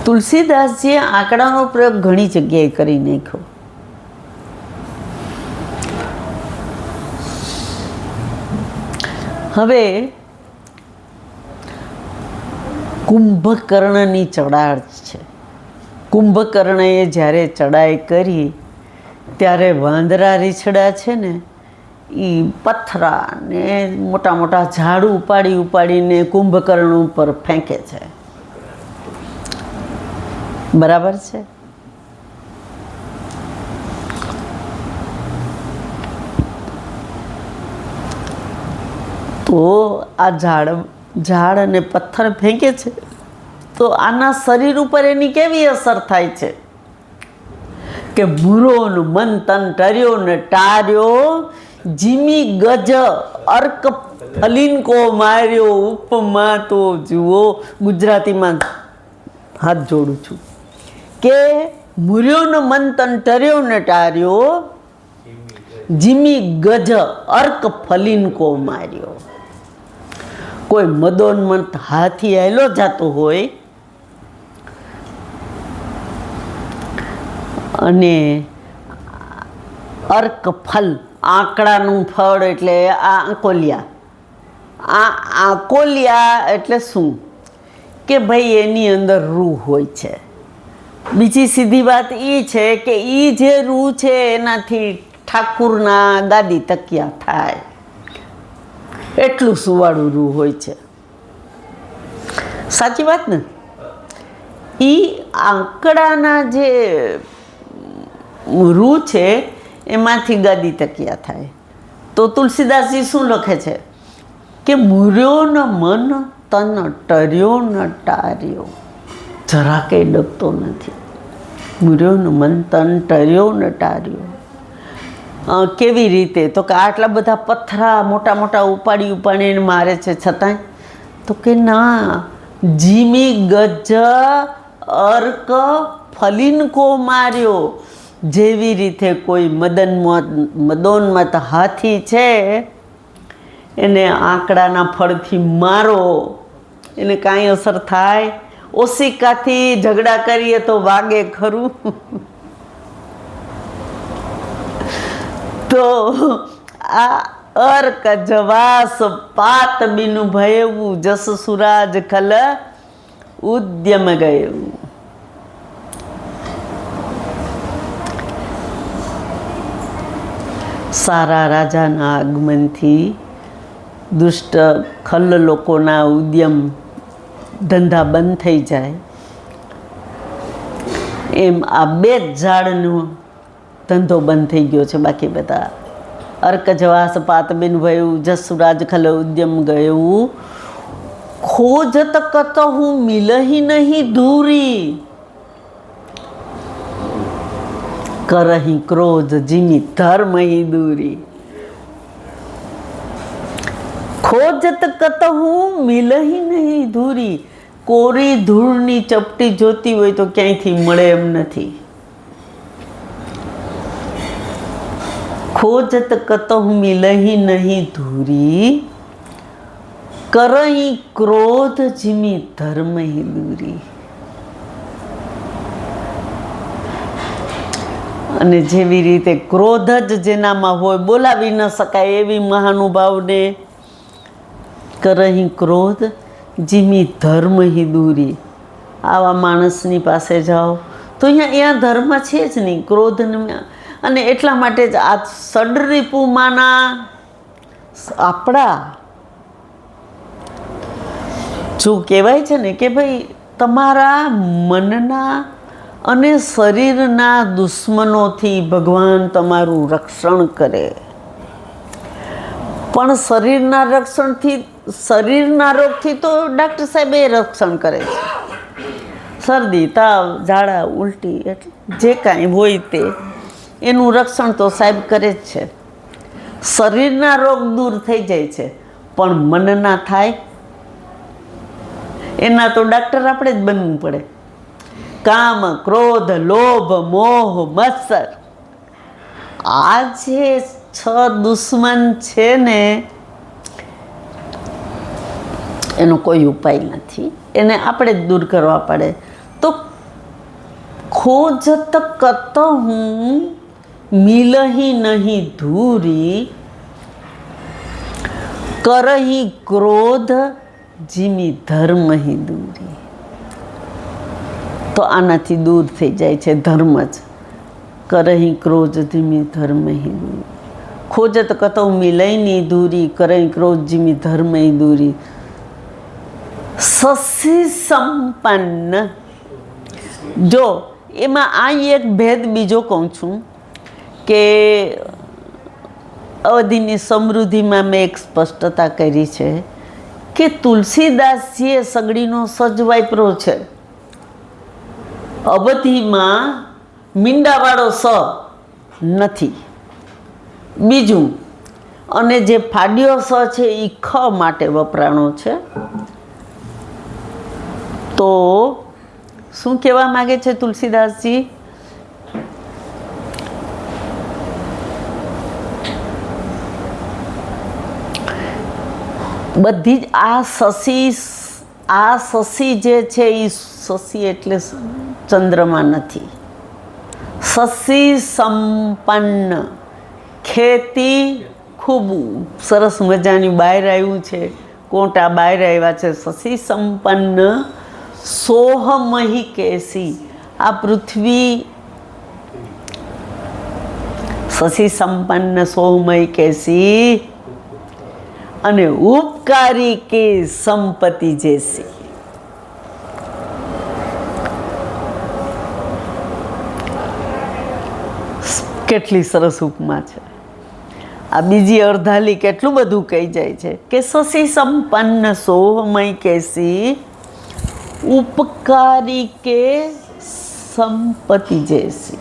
તુલસીદાસજીએ આંકડાનો પ્રયોગ ઘણી જગ્યાએ કરી નાખ્યો. હવે કુંભકર્ણની ચડાઈ છે. કુંભકર્ણએ જ્યારે ચડાઈ કરી ત્યારે વાંદરા રીછડા છે ને એ પથરા ને મોટા મોટા ઝાડ ઉપાડીને કુંભકર્ણ ઉપર ફેંકે છે. બરાબર છે. તો આ ઝાડ અને પથ્થર ફેંકે છે તો આના શરીર ઉપર એની કેવી અસર થાય છે કે ભૂરોનું મન તન ટર્યો ને ટાર્યો, જીમી ગજ અર્ક ફલીનકો માર્યો. ઉપમા તો જુઓ, ગુજરાતીમાં હાથ જોડું છું કે મૂર્યોનો મન તન ટર્યો ને ટાર્યો, જીમી ગજ અર્ક ફલીનકો માર્યો. કોઈ મદોન્મત હાથી આયલો જતો હોય અને અર્ક ફલ, આંકડાનું ફળ એટલે આ આંકોલિયા. આ આંકોલિયા એટલે શું કે ભાઈ એની અંદર રૂહ હોય છે બીજી સીધી વાત એ છે કે એ જે રૂ છે એનાથી ઠાકુરના ગાદી તકિયા થાય એટલું સુવાળું રૂ હોય છે. સાચી વાત ને? એ આંકડાના જે રૂ છે એમાંથી ગાદી તકિયા થાય. તો તુલસીદાસજી શું લખે છે કે મુર્યો ન મન તન ટર્યો ન ટાર્યો. જરા કંઈ ડગતો નથી. મુર્યો ન મન તન ટર્યો ન ટાર્યો. કેવી રીતે? તો કે આટલા બધા પથ્થરા મોટા મોટા ઉપાડીને મારે છે છતાંય તો કે ના, જીમી ગજ અર્ક ફલિનકો માર્યો. જેવી રીતે કોઈ મદોન્મત હાથી છે એને આંકડાના ફળથી મારો એને કાંઈ અસર થાય? ઓશિકાથી ઝઘડા કરીએ તો વાગે ખરું. તો આ અર્ક જવાસ પાત બીનું ભયવું જસ સુરાજ ખલ ઉદ્યમ ગયું. સારા રાજાના આગમનથી દુષ્ટ ખલ લોકોના ઉદ્યમ ધંધા બંધ થઈ જાય એમ આ બે જ ઝાડનો ધંધો બંધ થઈ ગયો છે. બાકી બધા અર્ક જવાસ પાતબીન ભયું જસુરાજ ખલ ઉદ્યમ ગયું. ખોજત કતહું મિલહી નહીં ધૂરી. કરહી ક્રોધ જીમી ધર્મ હી દૂરી. ખોજત કતહું મિલહી નહીં ધૂરી. કોરી ધૂળની ચપટી જોતી હોય તો ક્યાંયથી મળે એમ નથી. ખોજત કતહું મિલહી નહીં ધૂરી. કરહી ક્રોધ જીમી ધર્મ હી દૂરી. અને જેવી રીતે ક્રોધ જ જેનામાં હોય બોલાવી ન શકાય એવી મહાનુભાવને કરહી ક્રોધ જીમી ધર્મ હી દૂરી. આવા માણસની પાસે જાઓ તો અહીંયા ધર્મ છે જ નહીં, ક્રોધ. અને એટલા માટે જ આ સડરીપુમાના આપણા જો કહેવાય છે ને કે ભાઈ તમારા મનના અને શરીરના દુશ્મનોથી ભગવાન તમારું રક્ષણ કરે. પણ શરીરના રોગથી તો ડાક્ટર સાહેબ એ રક્ષણ કરે છે. શરદી, તાવ, ઝાડા, ઉલટી એટલે જે કાંઈ હોય તે એનું રક્ષણ તો સાહેબ કરે જ છે. શરીરના રોગ દૂર થઈ જાય છે પણ મનના થાય એના તો ડાક્ટર આપણે જ બનવું પડે. કામ, ક્રોધ, લોભ, મોહ, મત્સર આ જે 6 દુશ્મન છે ને એનો કોઈ ઉપાય નથી. એને આપણે જ દૂર કરવા પડે. તો ખોજત કતહું મિલહી નહીં ધૂરી. કરહી ક્રોધ જીમી ધર્મ હી દૂરી. તો આનાથી દૂર થઈ જાય છે ધર્મ જ. કરહી ક્રોધ જીમી ધર્મ હી દૂરી. ખોજત કતહું મિલહી ધૂરી. કરહી ક્રોધ જીમી ધર્મ હી દૂરી. સસી સંપન્ન. જો એમાં આ એક ભેદ બીજો કહું છું કે અવધિની સમૃદ્ધિમાં મેં એક સ્પષ્ટતા કરી છે કે તુલસીદાસજીએ સગડીનો સજ વાપરો છે. અવધિમાં મીંડાવાળો સ નથી. બીજું, અને જે ફાડ્યો સ છે એ ખ માટે વપરાણો છે. તો શું કહેવા માગે છે તુલસીદાસજી? બધી જ આ શશી જે છે એ શશી એટલે ચંદ્રમા નથી. શશી સંપન્ન. ખેતી ખૂબ સરસ મજાની બહાર આવ્યું છે, કોટા બહાર આવ્યા છે. શશી સંપન્ન સોહમહી કેસી. આ પૃથ્વી શશી સંપન્ન સોમય કેસી અને ઉપકારી કે સંપત્તિ જેસી. કેટલી સરસ ઉપમા છે. આ બીજી અર્ધાલી કેટલું બધું કહી જાય છે કે શશી સંપન્ન સોમય કેસી ઉપકારી કે સંપત્તિ જેસી.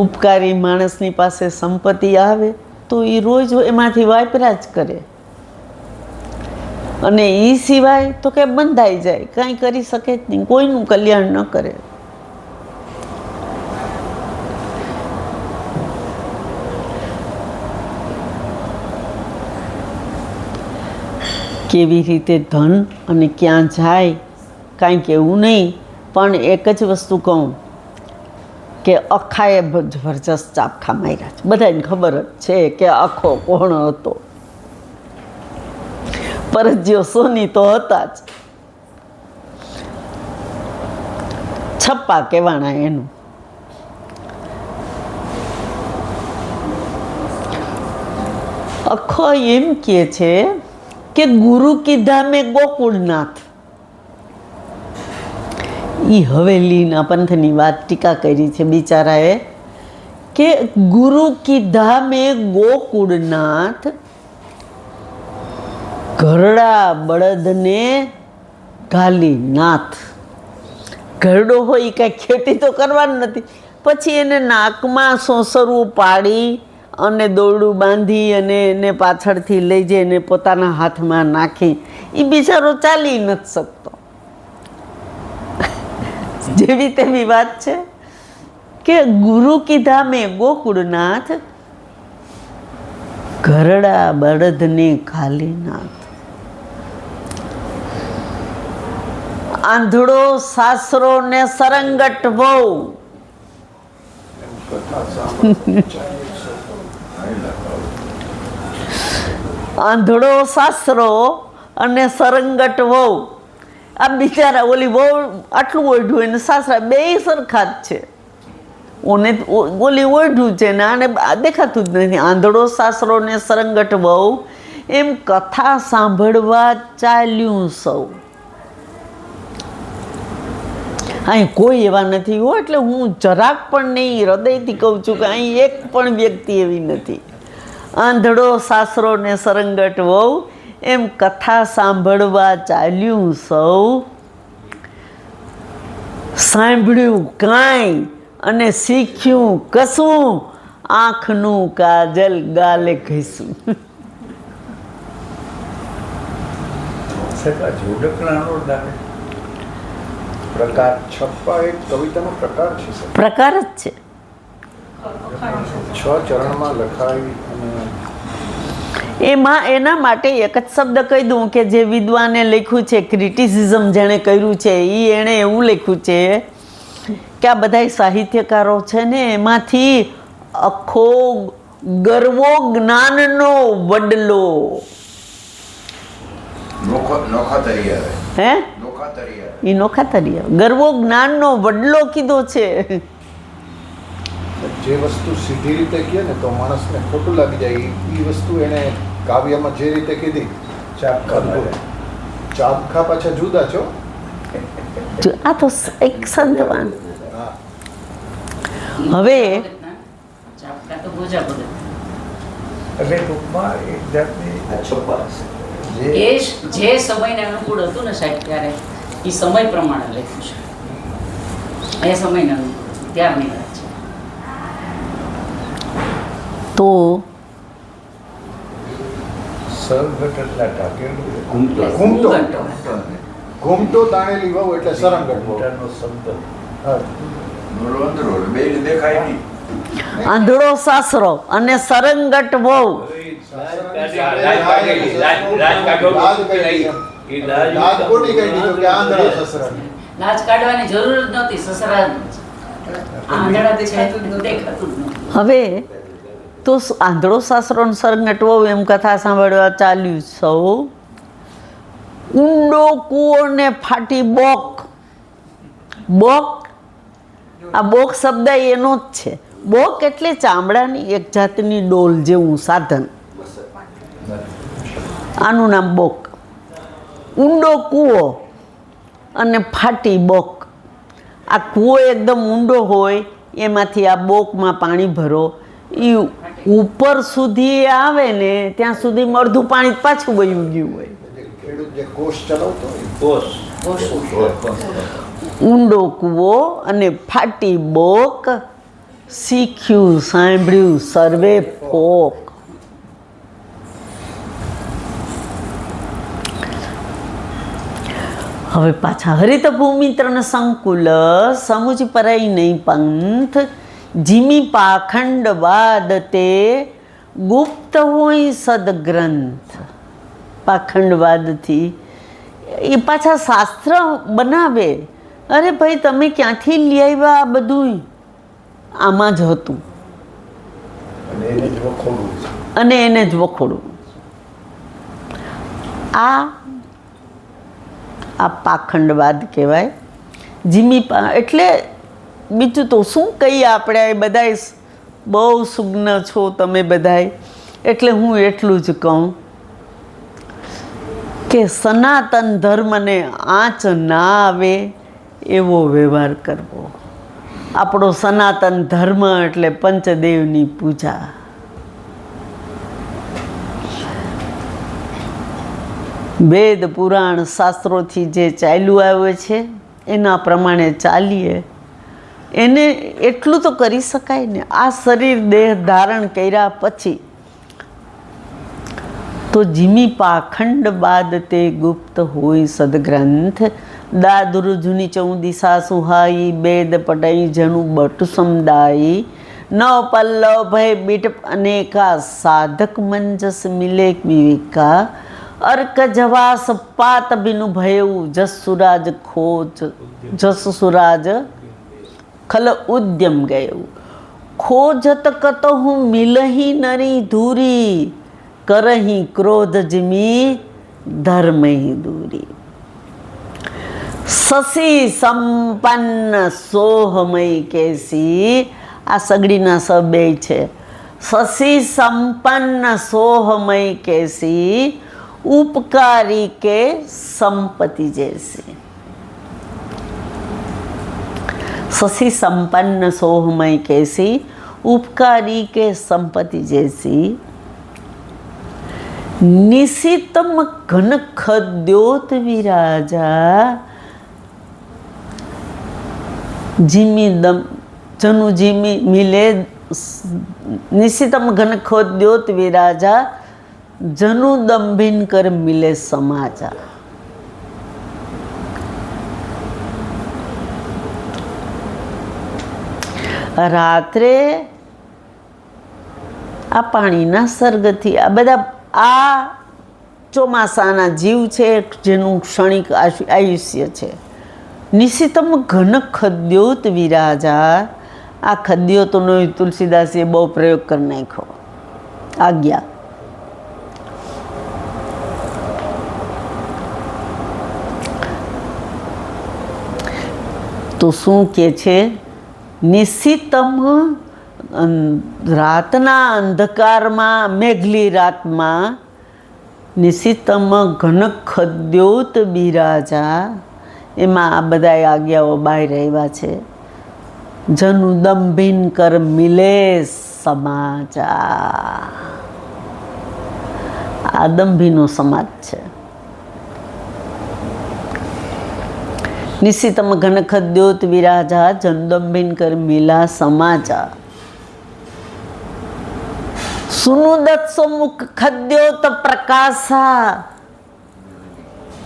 ઉપકારી માણસની પાસે સંપત્તિ આવે તો એ રોજ એમાંથી વાપરા જ કરે, અને એ સિવાય તો કે બંધાઈ જાય, કાંઈ કરી શકે જ નહીં, કોઈનું કલ્યાણ ન કરે. કેવી રીતે ધન અને ક્યાં જાય કાંઈ કહેવું નહીં, પણ એક જ વસ્તુ કહું કે અખાએ જબરજસ્ત ચાપખા માર્યા છે. બધાને ખબર જ છે કે અખો કોણ હતો. પરજીઓ સોની તો હતા જ, છપ્પા કહેવાના એનું. અખો એમ કહે છે કે ગુરુ કીધા મેં ગોકુળનાથ. એ હવેલીના પંથની વાત ટીકા કરી છે બિચારાએ કે ગુરુ કીધા મેં ગોકુળનાથ, ઘરડા બળદને ઘાલી નાથ. ઘરડો હોય એ કાંઈ ખેતી તો કરવાની નથી, પછી એને નાકમાં સોસરવું પાડી અને દોરડું બાંધી અને એને પાછળથી લઈ જઈ અને પોતાના હાથમાં નાખી, એ બિચારો ચાલી નથી શકતો. જેવી તેવી વાત છે કે ગુરુ કીધા મેં ગોકુળનાથ, ઘરડા બળદને ખાલી નાથ. આંધળો સાસરો ને સરંગટ વહુ. આંધળો સાસરો અને સરંગટ વહુ. આ બિચારા ઓલી વહુ આટલું ઓઢ્યું એને સાસરા બે સરખા જ છે. ઓલી ઓઢ્યું છે ને આને દેખાતું જ નથી. આંધળો સાસરો ને સરંગટ વહુ, એમ કથા સાંભળવા ચાલ્યું સૌ. અહીં કોઈ એવા નથી હો, એટલે હું જરાક પણ નહીં, હૃદયથી કહું છું કે અહીં એક પણ વ્યક્તિ એવી નથી. આંધળો સાસરો ને સરંગટ વહુ, એમ કથા સાંભળવા ચાલ્યું સૌ. સાંભળ્યું કાંઈ અને શીખ્યું કશું, આંખનું કાજલ ગાલે ઘસું. પ્રકાર છપ્પા એક કવિતાનો પ્રકાર છે સર. પ્રકાર જ છે. 6 ચરણમાં લખાઈ અને એમાં એના માટે એક જ શબ્દ કહી દઉં કે જે વિદ્વાને લખ્યું છે, ક્રિટિસિઝમ જેણે કર્યું છે, એણે એવું લખ્યું છે કે આ બધા સાહિત્યકારો છે ને એમાંથી અખો ગરવો જ્ઞાનનો વડલો. હે એ નોખાતરી ગરવો જ્ઞાનનો વડલો કીધો છે. જે વસ્તુ સીધી રીતે કહે ને તો માણસને ખોટું લાગી જાય. એ વસ્તુ એને કાવ્યમાં જે રીતે કીધી, ચાબખા પાછા જુદા છો. આ તો એક સંતવાન. હવે ચાપકા તો બોજા પડે. એટલે ટૂંકમાં એક જાતની એ જે સમયને અનુકૂળ હતું ને સાહેબ, ત્યારે એ સમય પ્રમાણે લખ્યું છે. એ સમયને અનુકૂળ ત્યારની વાત છે. તો સરગટ એટલે ટાકેલું ઘૂમતો તાણેલી વહુ એટલે સરંગટ વહુ શબ્દ. આંધળો સાસરો અને સરંગટ વહુ. લાજ કાઢવાની જરૂર જ નહોતી. સસરા આંધળા દેખાતું જ નહોતું. હવે તો આંધળો સાસરો ને સરંગટ વહુ, એમ કથા સાંભળવા ચાલ્યું સૌ. ઊંડો કૂવો ને ફાટી બોક. બોક, આ બોક શબ્દ એનો જ છે. બોક એટલે ચામડાની એક જાતની ડોલ જેવું સાધન, આનું નામ બોક. ઊંડો કૂવો અને ફાટી બોક. આ કૂવો એકદમ ઊંડો હોય, એમાંથી આ બોકમાં પાણી ભરો, એ ઉપર સુધી આવે ને ત્યાં સુધી અડધું પાણી પાછું વયું ગયું હોય. ખેડૂત જે કોષ ચલાવતો હોય, ઊંડો કૂવો અને ફાટી બોક, શીખ્યું સાંભળ્યું સર્વે ફોક. હવે પાછા હરિત ભૂમિ ત્રણ સંકુલ સમુજ પરાઈ નહીં પંથ, જીમી પાખંડવાદ તે ગુપ્ત હોય સદગ્રંથ. પાખંડવાદથી એ પાછા શાસ્ત્ર બનાવે. અરે ભાઈ તમે ક્યાંથી લઈ આવ્યા આ બધું? આમાં જ હતું અને એને જ વખોડવું છે. અને એને જ વખોડવું. આ પાખંડવાદ કહેવાય. જીમી એટલે બીજું તો શું કહીએ આપણે, બધાય બહુ સુજ્ઞ છો તમે બધાય, એટલે હું એટલું જ કહું કે સનાતન ધર્મને આંચ ના આવે એવો વ્યવહાર કરવો. આપણો સનાતન ધર્મ એટલે પંચદેવની પૂજા. વેદ પુરાણ શાસ્ત્રોથી જે ચાલ્યું આવે છે એના પ્રમાણે ચાલીએ. એને એટલું તો કરી શકાય ને. આ શરીર દેહ ધારણ કર્યા પછી તો જીમી પાખંડ બાદ તે ગુપ્ત હોય સદગ્રંથ. દાદુર જૂની 14 દિશા સુહાઈ, બેદ પટાઈ જણું બટુ સમદાઈ. ન પલ્લવ ભય બીટ અનેકા, સાધક મંજસ મિલે વિવેકા. અર્ક જવાસ પાત બિનુ ભયવું, જસ સુરાજ ખોજ જસ સુરાજ ખલ ઉદ્યમ ગયું. ખોજત કતહું મિલહી નરી ધૂરી, કરહી ક્રોધ જમી ધર્મહી દૂરી. શશી સંપન્ન સોહમય કેસી, આ સગડીના સ બે છે. શશી સંપન્ન સોહમય કેસી, ઉપકારી કે સંપત્તિ જૈસી. शशि संपन्न सोहमय कैसी, उपकारी के संपत्ति जैसी. निशितम घन खद्योत विराजा, जिमी दम जनु जिमी मिले. निशितम घन खद्योत विराजा, जनु दम्भिन कर मिले समाजा. રાત્રે આ પાણીના સર્ગથી આ બધા આ ચોમાસાના જીવ છે જેનું ક્ષણિક આયુષ્ય છે. નિશિતમ ઘન ખદ્યોત વિરાજા. આ ખદ્યોતનો તુલસીદાસે બહુ પ્રયોગ કરી નાખ્યો. આજ્ઞા તો શું કે છે? નિશિતમ રાતના અંધકારમાં, મેઘલી રાતમાં નિશિતમ ઘન ખદ્યોત બિરાજા. એમાં આ બધા આજ્ઞાઓ બહાર આવ્યા છે. જનુ દંભિન કર મિલે સમાજા. આ દંભીનો સમાજ છે. નિશિતમ ઘન ખદ્યોત વિરાજા, જનદંભિન કર મિલા સમાજા. સુનુદત મુખ ખદ્યોત પ્રકાશા,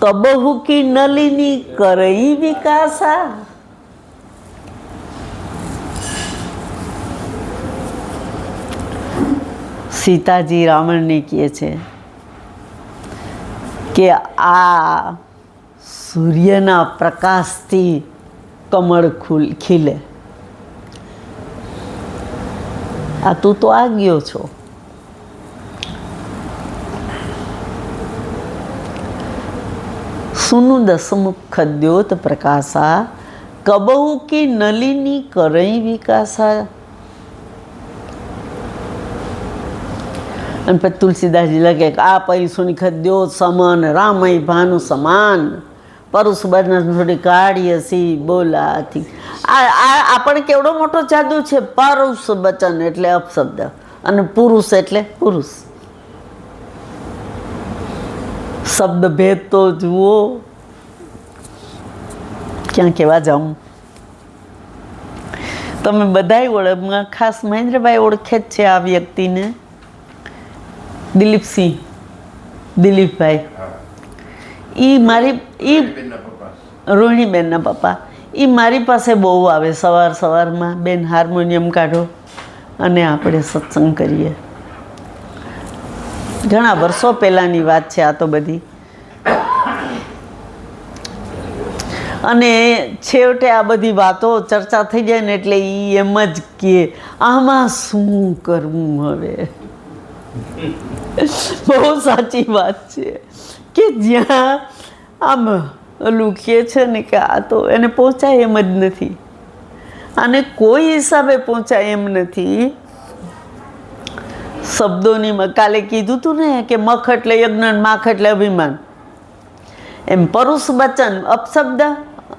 કબહુ કી નલિની કરઈ વિકાસા. સીતાજી રાવણને કહે છે કે આ સૂર્યના પ્રકાશથી કમળ ખીલે. આ તું તો આ ગયો છો. સુનું દસમુખ ખદ્યોત પ્રકાશા, કબહુ કી નલિની કરઈ વિકાસા. અને પછી તુલસીદાસજી લખે કે આ પૈસોની ખદ્યો સમન રામય ભાનુ સમાન પરુષ બન થોડી કાઢી હસી બોલાથી. આ આપણે કેવડો મોટો જાદુ છે. પરુષ બચન એટલે અપશબ્દ અને પુરુષ એટલે પુરુષ. શબ્દ ભેદ તો જુઓ. ક્યાં કહેવા જાઉં? તમે બધાય ઓળખ, ખાસ મહેન્દ્રભાઈ ઓળખે જ છે આ વ્યક્તિને. દિલીપભાઈ રોહિણીબેનના પપ્પા. એ મારી પાસે બહુ આવે સવારમાં, બેન હાર્મોનિયમ કાઢો અને આપણે સત્સંગ કરીએ. ઘણા વર્ષો પહેલાંની વાત છે આ તો બધી. અને છેવટે આ બધી વાતો ચર્ચા થઈ જાય ને એટલે એ એમ જ કે આમાં શું કરવું હવે. બહુ સાચી વાત છે કે જ્યાં આમ ઓલું કહે છે ને કે આ તો એને પહોંચાય એમ જ નથી. અને કોઈ હિસાબે પહોંચાય એમ નથી. શબ્દોની કાલે કીધું હતું ને કે મખ એટલે યજ્ઞ, માખ એટલે અભિમાન. એમ પરુષ વચન અપશબ્દ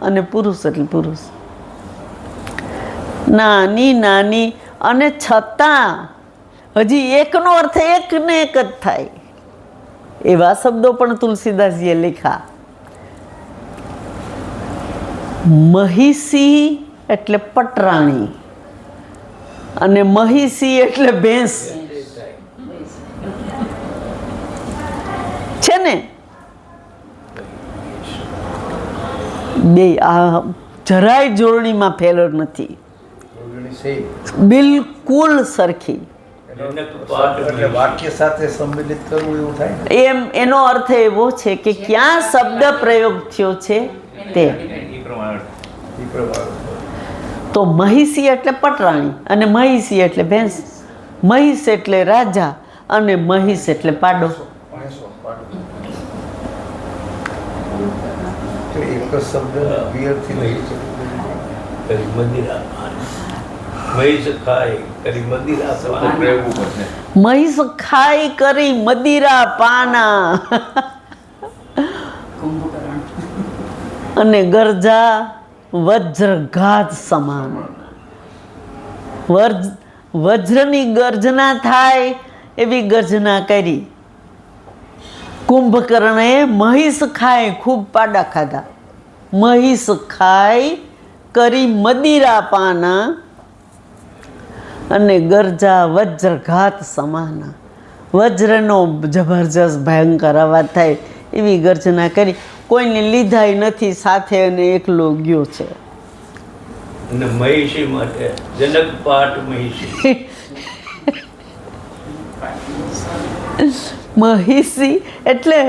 અને પુરુષ એટલે પુરુષ. નાની અને છતાં હજી એકનો અર્થ એક ને એક જ થાય એવા શબ્દો પણ તુલસીદાસજીએ લખ્યા. મહિષી એટલે પટરાણી અને મહિષી એટલે ભેંસ છે ને. બે આ જરાય જોડણીમાં ફેર નથી, બિલકુલ સરખી. વાક્ય સાથે સંમિલિત કરવું એવું થાય. એમ એનો અર્થ એવો છે કે ક્યાં શબ્દ પ્રયોગ થયો છે તે. તો મહિષી એટલે પટરાણી અને મહિષી એટલે ભેંસ. મહિષ એટલે રાજા અને મહિષ એટલે પાડો. એક જ શબ્દ પિયરથી નહીં છે. મહિષ ખાઈ કરી મદિરા પાના અને ગરજા વજ્રઘાત સમાન. વજ્રની ગર્જના થાય એવી ગર્જના કરી. કુંભકર્ણે મહિષ ખાય ખૂબ પાડા ખાધા. મહિષ ખાઈ કરી મદિરા પાના અને ગરજા વજ્રઘાત સમાના. વજ્રનો જબરજસ્ત ભયંકર અવાજ થાય એવી ગર્જના કરી. કોઈને લીધાય નથી સાથે અને એકલો ગયો છે. મહિષી માટે જનક પાઠ મહિષી. મહિષી એટલે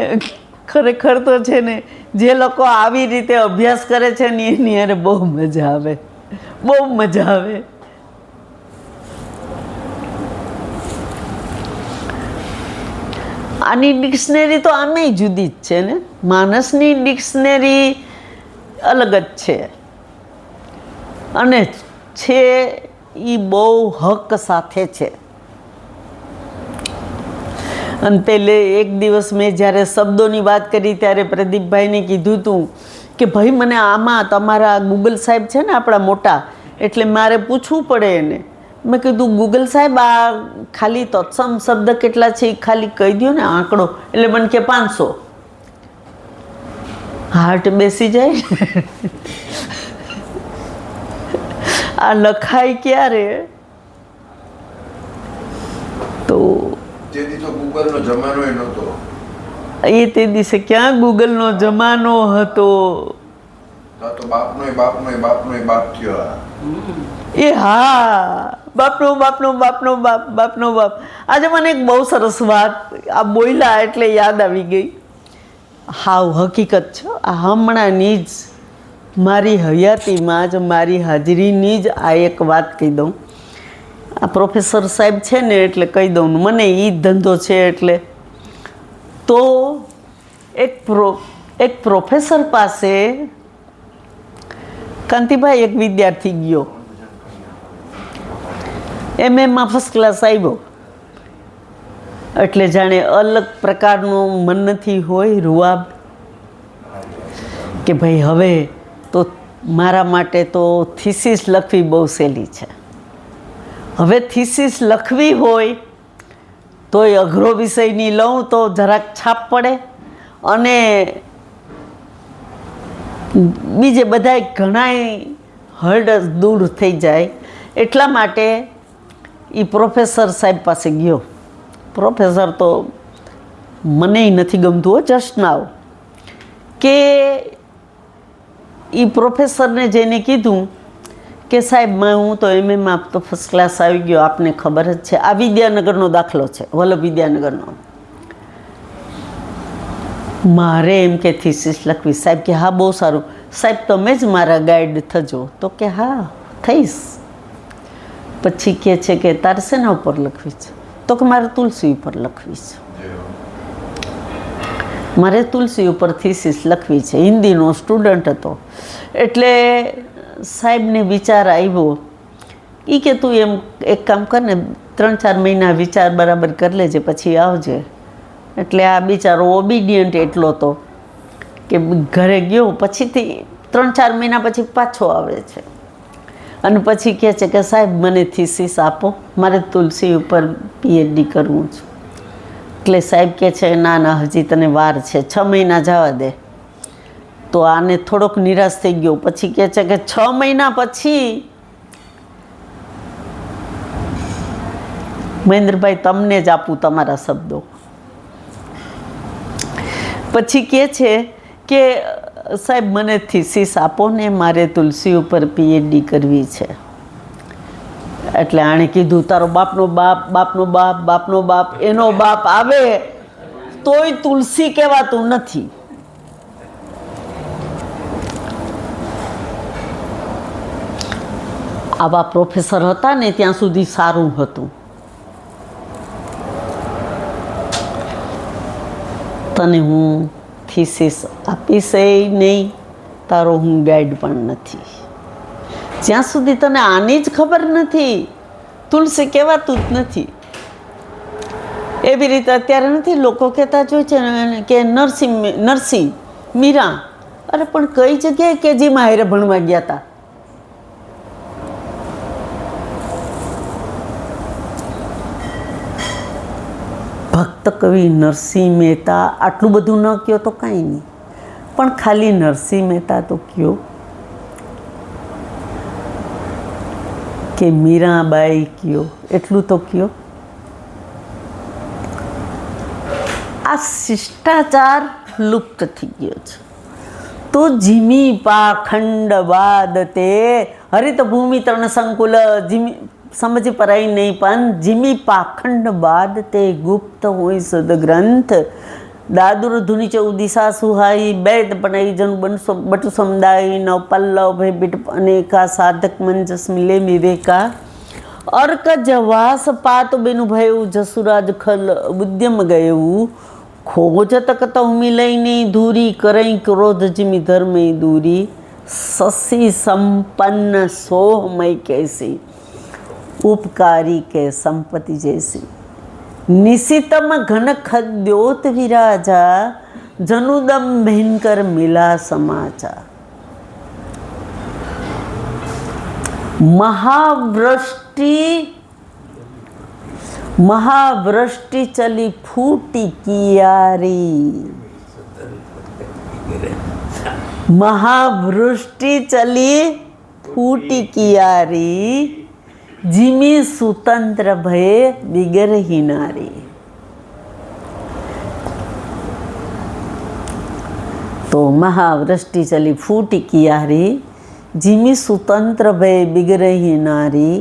ખરેખર તો છે ને જે લોકો આવી રીતે અભ્યાસ કરે છે ને એની યારે બહુ મજા આવે, બહુ મજા આવે. આની ડિક્શનરી તો આમેય જુદી જ છે ને. માનસની ડિક્શનરી અલગ જ છે અને છે એ બહુ હક સાથે છે. અને પહેલે એક દિવસ મેં જ્યારે શબ્દોની વાત કરી ત્યારે પ્રદીપભાઈને કીધું હતું કે ભાઈ મને આમાં તમારા ગૂગલ સાહેબ છે ને આપણા મોટા, એટલે મારે પૂછવું પડે એને. મેં કીધું ગૂગલ સાહેબ આ ખાલી તત્સમ શબ્દ કેટલા છે એ ખાલી કહી દો ને આંકડો. એટલે મને કે 500. હાર્ટ બેસી જાય. આ લખાય ક્યારે? તો તેથી તો ગૂગલનો જમાનો ય નહોતો. એ તે દિવસે ક્યાં ગૂગલનો જમાનો હતો? તો બાપનોય બાપ થયો. એ હા, બાપનો બાપ. આજે મને એક બહુ સરસ વાત આ બોલ્યા એટલે યાદ આવી ગઈ. હાવ હકીકત છે. આ હમણાંની જ મારી હયાતીમાં જ મારી હાજરીની જ આ એક વાત કહી દઉં. આ પ્રોફેસર સાહેબ છે ને એટલે કહી દઉં, મને એ જ ધંધો છે એટલે. તો એક પ્રોફેસર પાસે કાંતિભાઈ એક વિદ્યાર્થી ગયો એમએમાં ફર્સ્ટ ક્લાસ આવ્યો એટલે જાણે અલગ પ્રકારનું મનથી હોય રૂઆબ કે ભાઈ હવે તો મારા માટે તો થીસીસ લખવી બહુ સહેલી છે. હવે થીસીસ લખવી હોય તોય અઘરો વિષયની લઉં તો જરાક છાપ પડે અને બીજે બધાય ઘણાય હર્ડ દૂર થઈ જાય. એટલા માટે એ પ્રોફેસર સાહેબ પાસે ગયો. પ્રોફેસર તો મને નથી ગમતું હો જસ્ટ નાવ કે એ પ્રોફેસરને જઈને કીધું કે સાહેબ હું તો એમએમાં તો ફર્સ્ટ ક્લાસ આવી ગયો, આપને ખબર જ છે. આ વિદ્યાનગરનો દાખલો છે, વલ્લભ વિદ્યાનગરનો. મારે એમ કે થીસીસ લખવી. સાહેબ કે હા બહુ સારું. સાહેબ તમે જ મારા ગાઈડ થજો. તો કે હા થઈશ. પછી કહે છે કે તારે શેના ઉપર લખવી છે? તો કે મારે તુલસી ઉપર લખવી છે. મારે તુલસી ઉપર થીસીસ લખવી છે. હિન્દીનો સ્ટુડન્ટ હતો એટલે સાહેબને વિચાર આવ્યો એ કે તું એમ એક કામ કર ને 3-4 મહિના વિચાર બરાબર કરી લેજે પછી આવજે. એટલે આ બિચારો ઓબિડિયન્ટ એટલો હતો કે ઘરે ગયો. પછીથી 3-4 મહિના પછી પાછો આવે છે અને પછી કહે છે કે સાહેબ મને થીસીસ આપો, મારે તુલસી ઉપર પીએચડી કરવું છે. એટલે સાહેબ કહે છે ના ના હજી તને વાર છે, 6 મહિના જવા દે. તો આને થોડોક નિરાશ થઈ ગયો. પછી કહે છે કે 6 મહિના પછી મહેન્દ્રભાઈ તમને જ આપું તમારા શબ્દો. પછી કહે છે કે સાહેબ મને થીસીસ આપો ને મારે તુલસી ઉપર પીએચડી કરવી છે. એટલે આણે કીધું તારો બાપનો બાપ, બાપનો બાપ, બાપનો બાપ, એનો બાપ આવે તોય તુલસી કહેવાતું નથી. આવા પ્રોફેસર હતા ને ત્યાં સુધી સારું હતું. તને હું થીસીસ આપીશ નહીં, તારો હું ગાઈડ પણ નથી. જ્યાં સુધી તને આની જ ખબર નથી તુલસી કહેવાતું જ નથી. એવી રીતે અત્યારે નથી લોકો કહેતા જોઈ છે ને કે નરસિંહ મીરા, અરે પણ કઈ જગ્યાએ કેજીમાં હારે ભણવા ગયા હતા? ભક્ત કવિ નરસિંહ મહેતા આટલું બધું ન કહો તો કાંઈ નહીં, પણ ખાલી નરસિંહ મહેતા તો કહો કે મીરાબાઈ કહો, એટલું તો કહો. આ શિષ્ટાચાર લુપ્ત થઈ ગયો છે. તો જીમી પાખંડવાદ તે હરિત ભૂમિ તરણ સંકુલ જીમી સમજ પરાઈ નહીં પણ જીમી પાખંડવાદ તે ગુપ્ત હોય સદગ્રંથ દાદુર ધુની ચૌદિશા સુહાઈ બેદ પનઈ જન બટુ સમુદાય નવ પલ્લવ ભય બીટ અનેકા સાધક મંજસ મિલે વિવેકા અર્ક જવાસ પાત બેનું ભયું જસુરાજ ખલ ઉદ્યમ ગયું ખોજ તક તો મિલઈ નહીં ધૂરી કરઈ ક્રોધ જીમી ધર્મે દૂરી સસી સંપન્ન સોહમય कैसी उपकारी के संपत्ति जैसी निशितम घन खद्योत विराजा जनुदम भयंकर मिला समाचार महावृष्टि चली फूटी कियारी महावृष्टि चली फूटी कियारी जिमी सुतंत्र भय बिगर ही नारी. तो महावृष्टि चली फूटी कियारी जिमी सुतंत्र भय बिगर ही नारी.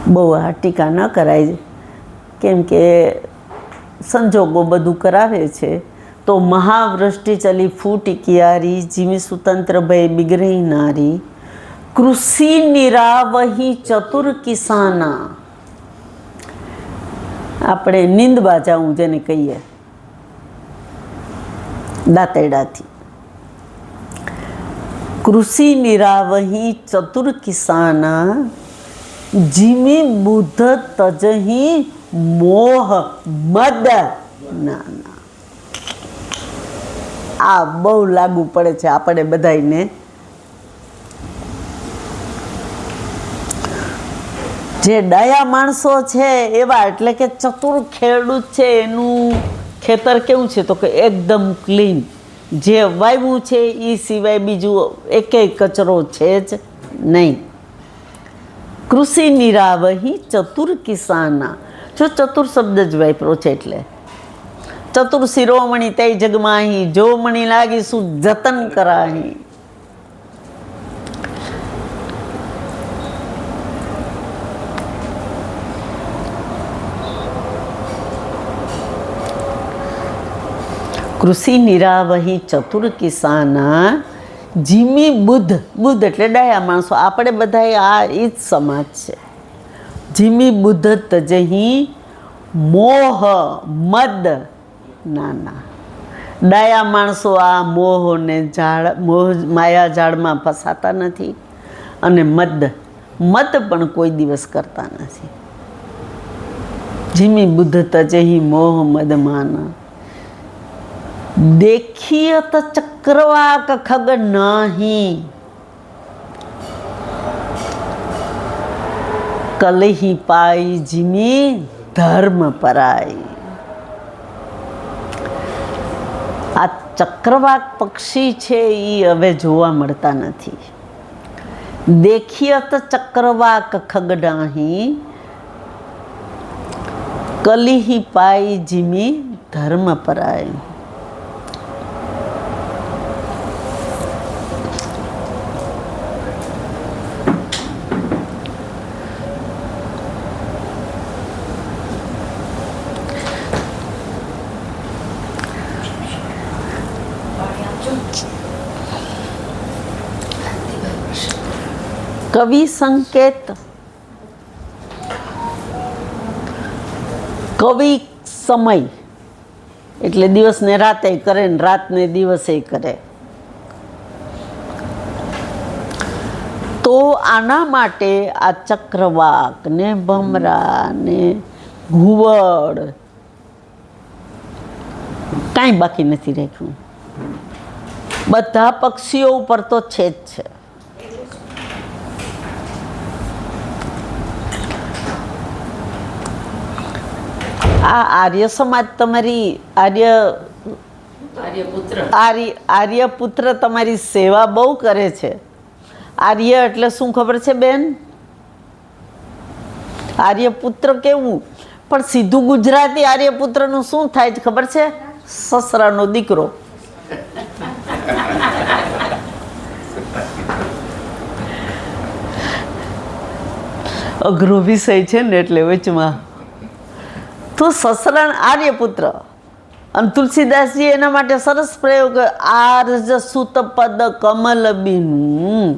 બહુ આ ટીકા ન કરાય કેમ કે સંજોગો બધું કરાવે છે. તો મહાવૃષ્ટિ ચલી ફૂટી કિયારી જીમી સુતંત્ર ભય બિગરહી નારી કૃષિ નિરાવહી ચતુર કિસાના. આપણે નીંદવા જાઉં જેને કહીએ દાંતેડાથી કૃષિ નિરાવહી ચતુર કિસાના જીમી બુદ્ધ તજહી મોહ મદ નાના. આ બહુ લાગુ પડે છે આપણે બધાને. જે ડાયા માણસો છે એવા, એટલે કે ચતુર ખેડૂત છે, એનું ખેતર કેવું છે તો કે એકદમ ક્લીન. જે વાવ્યું છે એ સિવાય બીજું એકેય કચરો છે જ નહીં. કૃષિ નિરાવહી ચતુર કિસાના. જો ચતુર શબ્દ જ વાપરો છે એટલે ચતુર શિરોમણી તૈ જગમાહી, જો મણી લાગી શું જતન કરાહી. કૃષિ નિરાવહી ચતુર કિસાના જીમી બુદ્ધ. બુદ્ધ એટલે ડાયા માણસો. આપણે બધા આ એ જ સમાજ છે. જીમી બુદ્ધ તજહી મોહ મદ નાના. ડાયા માણસો આ મોહને માયા જાળમાં ફસાતા નથી, અને મદ પણ કોઈ દિવસ કરતા નથી. જીમી બુદ્ધ તજહી મોહ મદ માના. देखियत चक्रवाक खग नाही, कलही पाई जिमी धर्म पराई. આ ચક્રવાક પક્ષી છે એ હવે જોવા મળતા નથી. દેખિયત ચક્રવાક ખગડાહી, કલિહી પાઈ જીમી ધર્મ પરાય. કવિ સંકેત. કવિ સમય એટલે દિવસને રાતે કરે ને રાતને દિવસે કરે. તો આના માટે આ ચક્રવાક ને ભમરા ને ઘુવડ કાંઈ બાકી નથી રાખ્યું. બધા પક્ષીઓ ઉપર તો છે જ છે. આ આર્ય સમાજ તમારી આર્યપુત્ર તમારી સેવા બહુ કરે છે. આર્ય એટલે શું ખબર છે બેન? આર્યપુત્ર કેવું, પણ સીધું ગુજરાતી આર્યપુત્રનું શું થાય છે ખબર છે? સસરાનો દીકરો. અઘરો વિષય છે ને એટલે વચમાં તો સસરા આર્યપુત્ર. અને તુલસીદાસજી એના માટે સરસ પ્રયોગ, આર્જ સુત પદ કમલ બીનું.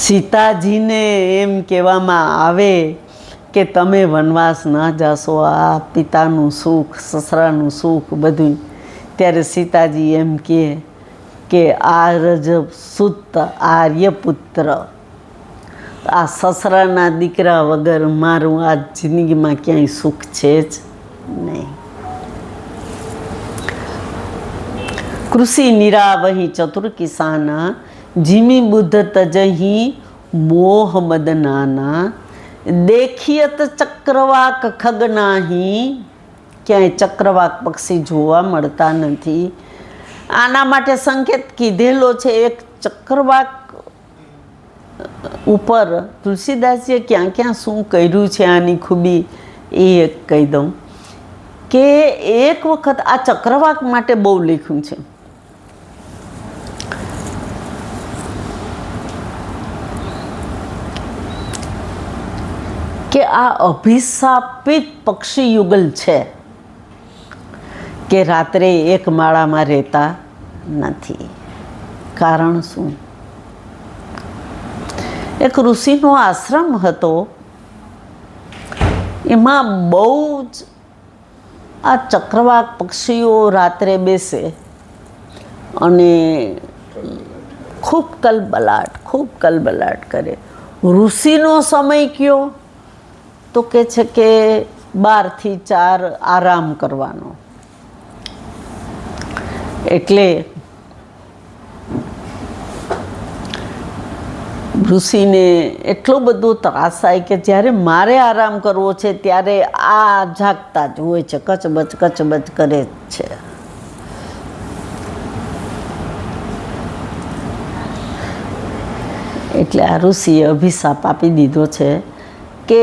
સીતાજીને એમ કહેવામાં આવે કે તમે વનવાસ ના જાશો, આ પિતાનું સુખ, સસરાનું સુખ બધું. ત્યારે સીતાજી એમ કે આર્જ સુત આર્યપુત્ર, આ સસરાના દીકરા વગર મારું આ જિંદગીમાં ક્યાંય સુખ છે જ નહીં. કૃષિ નિરાવહી ચતુર કિસાના, જીમી બુદ્ધ તજહી મોહ મદ નાના. દેખિયત ચક્રવાક ખગ નાહી, ક્યાંય ચક્રવાક પક્ષી જોવા મળતા નથી. આના માટે સંકેત કીધેલો છે. એક ચક્રવાક ઉપર તુલસીદાસજીએ ક્યાં ક્યાં શું કર્યું છે આની ખૂબી એ એક કહી દઉં કે એક વખત આ ચક્રવાક માટે બહુ લખ્યું છે. કે આ અભિશાપિત પક્ષી યુગલ છે કે રાત્રે એક માળામાં રહેતા નથી. કારણ શું? એક ઋષિનો આશ્રમ હતો, એમાં બહુ જ આ ચક્રવાક પક્ષીઓ રાત્રે બેસે અને ખૂબ કલબલાટ કરે. ઋષિનો સમય કયો તો કે છે કે 12 થી 4 આરામ કરવાનો. એટલે ઋષિને એટલો બધો ત્રાસ થાય કે જ્યારે મારે આરામ કરવો છે ત્યારે આ જાગતા જ હોય છે, કચબચ કરે જ છે. એટલે આ ઋષિએ અભિશાપ આપી દીધો છે કે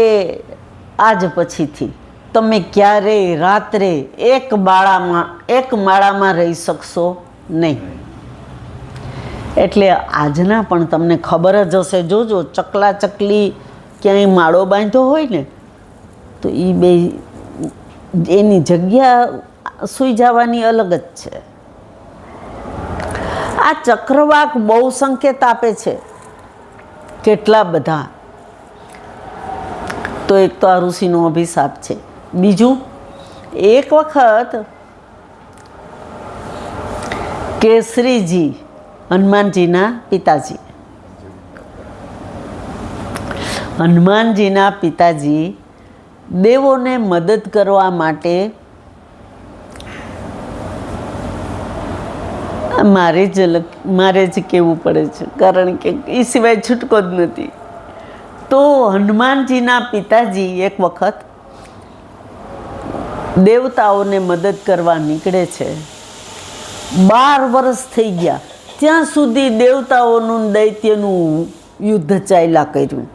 આજ પછીથી તમે ક્યારેય રાત્રે એક માળામાં રહી શકશો નહીં. એટલે આજના પણ તમને ખબર જ હશે, જોજો ચકલા ચકલી ક્યાંય માળો બાંધ્યો હોય ને તો એ બે એની જગ્યા સૂઈ જવાની અલગ જ છે. આ ચક્રવાક બહુ સંકેત આપે છે કેટલા બધા. તો એક તો આ ઋષિનો અભિશાપ છે. બીજું, એક વખત કેસરીજી હનુમાનજીના પિતાજી દેવોને મદદ કરવા માટે મારે જ કહેવું પડે છે કારણ કે એ સિવાય છૂટકો જ નથી. તો હનુમાનજીના પિતાજી એક વખત દેવતાઓને મદદ કરવા નીકળે છે. 12 વર્ષ થઈ ગયા ત્યાં સુધી દેવતાઓનું દૈત્યનું યુદ્ધ ચાલ્યા કર્યું.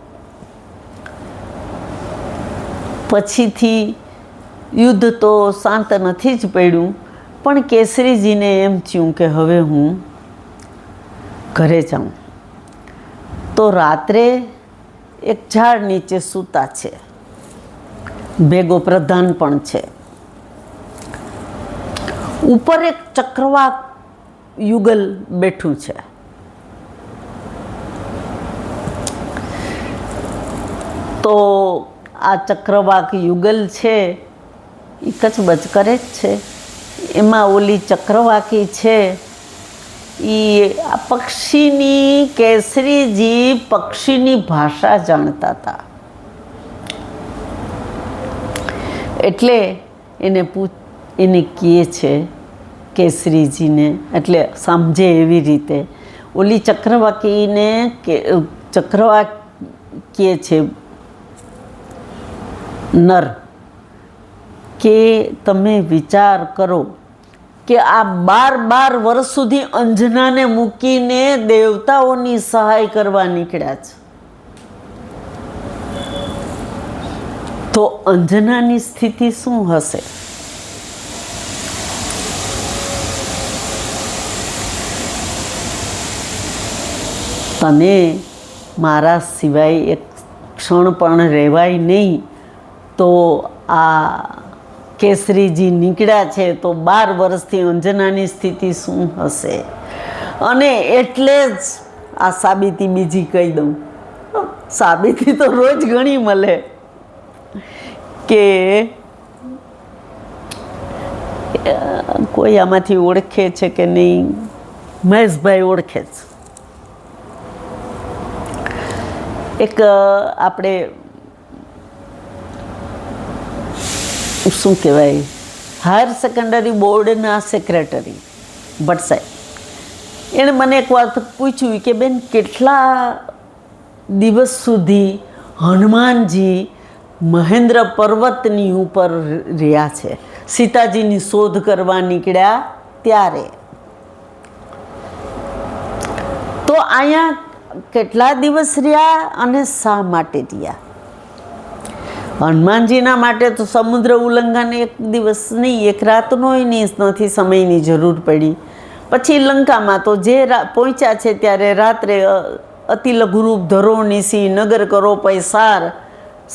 પછીથી યુદ્ધ તો શાંત નથી જ પડ્યું, પણ કેસરીજીને એમ થયું કે હવે હું ઘરે જાઉં. તો રાત્રે એક ઝાડ નીચે સૂતા છે, ભેગો પ્રધાન પણ છે. ઉપર એક ચક્રવાક યુગલ બેઠું છે. તો આ ચક્રવાક યુગલ છે એ કચબચ કરે જ છે. એમાં ઓલી ચક્રવાકી છે એ આ પક્ષીની, કેસરીજી પક્ષીની ભાષા જાણતા હતા. એટલે એને કહે છે કેસરીજીને, એટલે સમજે એવી રીતે ઓલી ચક્રવાકીને ચક્રવાક કહે છે નર કે તમે વિચાર કરો કે આ 12 વર્ષ સુધી અંજનાને મૂકીને દેવતાઓની સહાય કરવા નીકળ્યા છે. તો અંજનાની સ્થિતિ શું હશે? તને મારા સિવાય એક ક્ષણ પણ રહેવાય નહીં. તો આ કેસરીજી નીકળ્યા છે તો 12 વર્ષથી અંજનાની સ્થિતિ શું હશે? અને એટલે જ આ સાબિતી બીજી કહી દઉં. સાબિતી તો રોજ ઘણી મળે કે કોઈ આમાંથી ઓળખે છે કે નહીં? મહેશભાઈ ઓળખે છે. એક આપણે શું કહેવાય, હાયર સેકન્ડરી બોર્ડના સેક્રેટરી ભટ્ટ સાહેબ, એણે મને એક વાત પૂછ્યું કે બેન કેટલા દિવસ સુધી હનુમાનજી મહેન્દ્ર પર્વતની ઉપર રહ્યા છે, સીતાજીની શોધ કરવા નીકળ્યા ત્યારે? તો અહીંયા કેટલા દિવસ રહ્યા અને શા માટે રહ્યા? હનુમાનજીના માટે તો સમુદ્ર ઉલ્લંઘન એક દિવસ નહીં, એક રાતનોય નથી સમયની જરૂર પડી. પછી લંકામાં તો જે પહોંચ્યા છે ત્યારે રાત્રે અતિ લઘુરૂપ ધરો નિશી નગર કરો પૈસાર,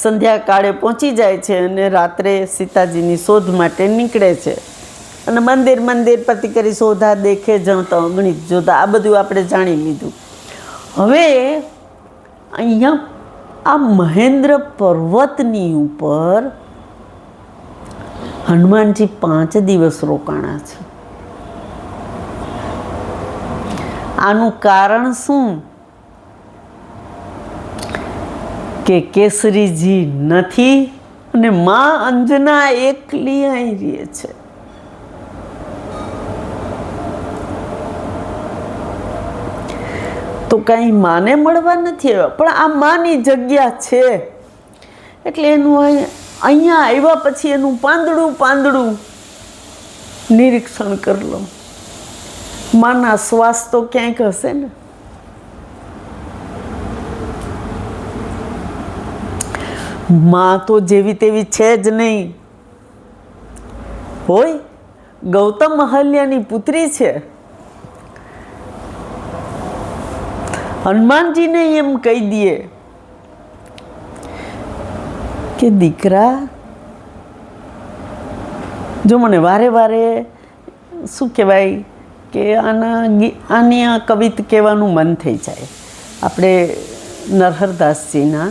સંધ્યાકાળે પહોંચી જાય છે અને રાત્રે સીતાજીની શોધ માટે નીકળે છે. અને મંદિર પતિ કરી શોધા દેખે જણતા ગણિત જોતા, આ બધું આપણે જાણી લીધું. હવે અહીંયા આ મહેન્દ્ર પર્વતની ઉપર હનુમાનજી 5 દિવસ રોકાણા છે. આનું કારણ શું? કે કેસરીજી નથી અને માં અંજના એકલી અહીં રહે છે. તો કાંઈ માને મળવા નથી આવ્યા, પણ આ માની જગ્યા છે એટલે એનું અહીંયા આવ્યા પછી એનું પાંદડું નિરીક્ષણ કરી લો. માના શ્વાસ તો ક્યાંક હશે ને. માં તો જેવી તેવી છે જ નહીં. હોય ગૌતમ અહલ્યાની પુત્રી છે. હનુમાનજીને એમ કહી દઈએ કે દીકરા, જો મને વારે વારે શું કહેવાય કે આની આ કવિતા કહેવાનું મન થઈ જાય આપણે નરહરદાસજીના.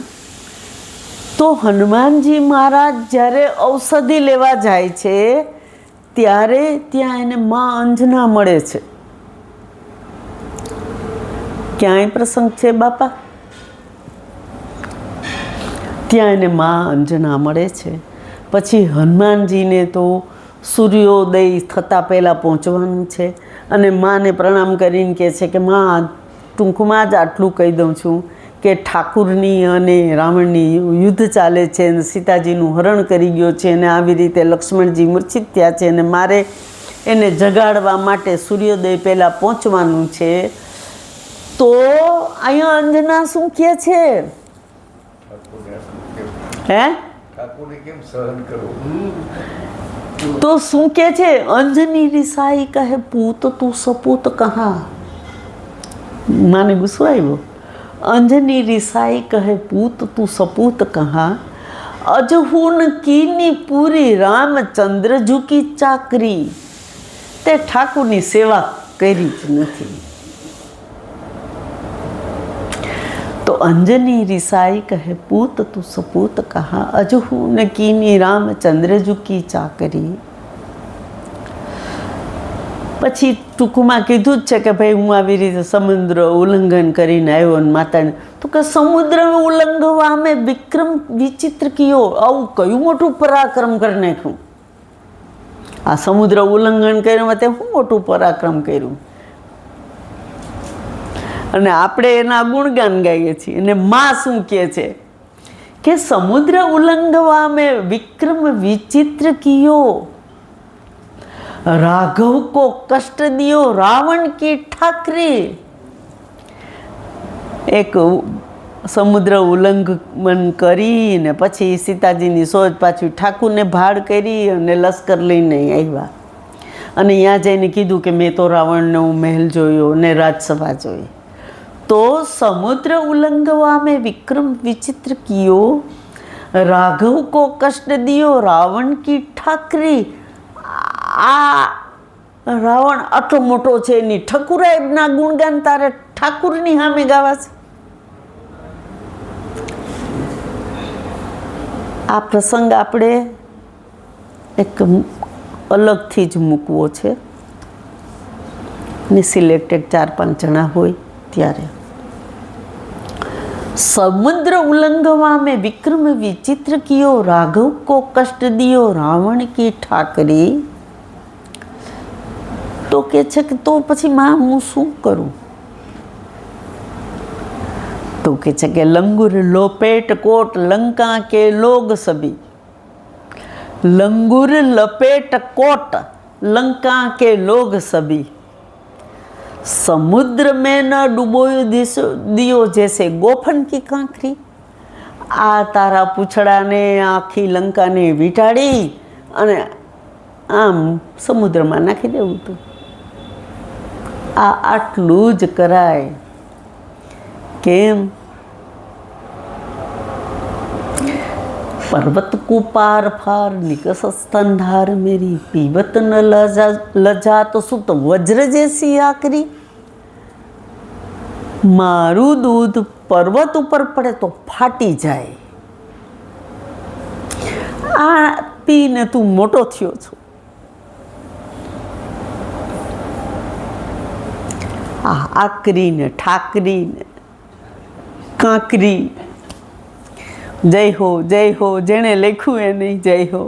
તો હનુમાનજી મહારાજ જ્યારે ઔષધિ લેવા જાય છે ત્યારે ત્યાં એને માં અંજના મળે છે. ક્યાંય પ્રસંગ છે બાપા? ત્યાં એને માં અંજના મળે છે. પછી હનુમાનજીને તો સૂર્યોદય થતાં પહેલાં પહોંચવાનું છે અને માને પ્રણામ કરીને કહે છે કે માં, ટૂંકમાં જ આટલું કહી દઉં છું કે ઠાકુરની અને રાવણની યુદ્ધ ચાલે છે અને સીતાજીનું હરણ કરી ગયો છે અને આવી રીતે લક્ષ્મણજી મૂર્છિત થયા છે અને મારે એને જગાડવા માટે સૂર્યોદય પહેલાં પહોંચવાનું છે. તો અહીંયા અંજના શું કહે છે? હે ઠાકોરને કેમ સહન કરવું? તો શું કહે છે? અંજની રિસાઈ કહે પૂત તું સપૂત કહા. માને ગુસ્સો આવ્યો. અંજની રિસાઈ કહે પૂત તું સપૂત કહા, અજહુન કીની પૂરી રામચંદ્ર ઝુકી ચાકરી. તે ઠાકુરની સેવા કરી જ નથી. તો અંજની રિસાઈ કહે પૂત તું સપૂત કહા, અજહુન કીની રામચંદ્ર ઝુકી ચાકરી. પછી ટૂંકમાં કીધું જ છે કે ભાઈ હું આવી રીતે સમુદ્ર ઉલ્લંઘન કરીને આવ્યો અને માતાને તો કે સમુદ્ર ઉલ્લંઘવા મેં વિક્રમ વિચિત્ર કયો. આવું કયું મોટું પરાક્રમ કરી નાખ્યું? આ સમુદ્ર ઉલ્લંઘન કર્યું તે શું મોટું પરાક્રમ કર્યું? અને આપણે એના ગુણગાન ગાઈએ છીએ. અને માં શું કહે છે કે સમુદ્ર ઉલ્લંઘવા મેં વિક્રમ વિચિત્ર કિયો, राघव को कष्ट दियो रावण की ठाकरी. એક સમુદ્ર ઉલ્લંઘન કરીને પછી સીતાજીની સોજ પાછી ઠાકુરને ભાડ કરી અને લશ્કર લઈને આવ્યા અને ત્યાં જઈને કીધું કે મેં તો રાવણનો મહેલ જોયો ને રાજસભા જોઈ. તો સમુદ્ર ઉલ્લંઘવા મેં વિક્રમ વિચિત્ર કિયો, રાઘવ को कष्ट दियो रावण की ठाकरी. આ રાવણ આટલો મોટો છે એની ઠકુરાઈના ગુણગાન તારે ઠાકુરની સામે ગાવા છે? આ પ્રસંગ આપણે એક અલગથી જ મૂકવો છે ને સિલેક્ટેડ 4-5 જણા હોય ત્યારે. समुद्र उल्लंघवा में विक्रम विचित्र कियो, राघव को कष्ट दियो रावण की ठाकरी. तो કે છે કે તો પછી માં હું શું કરું? તો કે છે કે લંગુર લોપેટ કોટ લંકા કે લોગ સભી, लंगूर लपेट कोट लंका के लोग सभी, समुद्र में न डुबोयो दियो जैसे गोफन की कांकरी. आ तारा पूछड़ा ने आखी लंका ने वीटाड़ी अने आम समुद्र में नाखी देवुं तु. आ आटलू ज कराय. केम? पर्वत को पार फार निकस स्तनधार मेरी, पीवत न लजा तो सुत वज्र जैसी आकरी. मारू दूध पर्वत ऊपर पड़े तो फाटी जाए. आ पीने तू मोटो थयो छो. આકરી ને ઠાકરી ને કાંકરી. જય હો જેણે લખ્યું એ નહીં જય હો.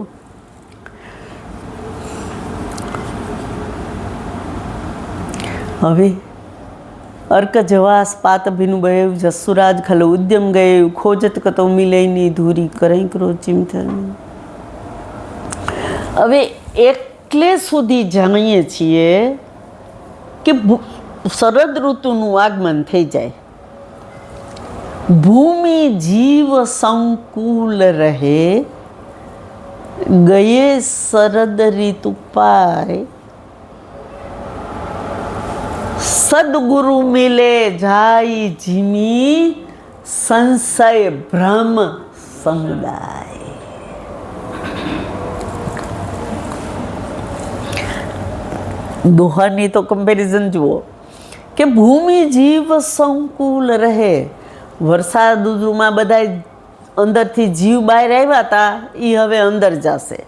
હવે અર્ક જવાસ પાત ભીનુભય જસુરાજ ખલ ઉદ્યમ ગયે ખોજત કતો મિલયની ધૂરી કરઈ કરો ચિંતન. હવે એટલે સુધી જાણીએ છીએ કે શરદ ઋતુનું આગમન થઈ જાય, ભૂમિ જીવ સંકુલ રહે, ગયે શરદ ઋતુ પાય, સદગુરુ મિલે જાય જીમી, સંશય ભ્રમ સમુદાય. દોહાની તો કમ્પેરિઝન જુઓ કે ભૂમિ જીવ સંકુલ રહે. વરસાદ ઋતુમાં બધા અંદરથી જીવ બહાર આવ્યા હતા, એ હવે અંદર જશે.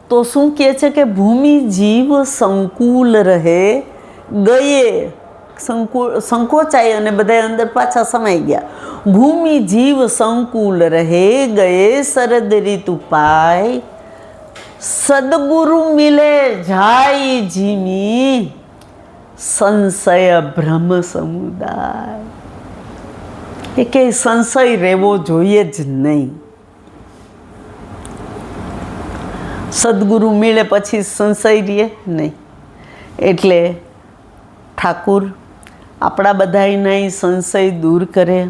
તો શું કહે છે કે ભૂમિ જીવ સંકુલ રહે, ગયે સંકોચાઈ અને બધા અંદર પાછા સમાઈ ગયા. ભૂમિ જીવ સંકુલ રહે, ગયે શરદ ઋતુ પાય, સદગુરુ મિલે જાય જીમી, સંશય ભ્રમ સમુદાય. એ કે સંશય રહેવો જોઈએ જ નહીં. સદગુરુ મળે પછી સંશય રહે નહીં. એટલે ઠાકુર આપણા બધાના સંશય દૂર કરે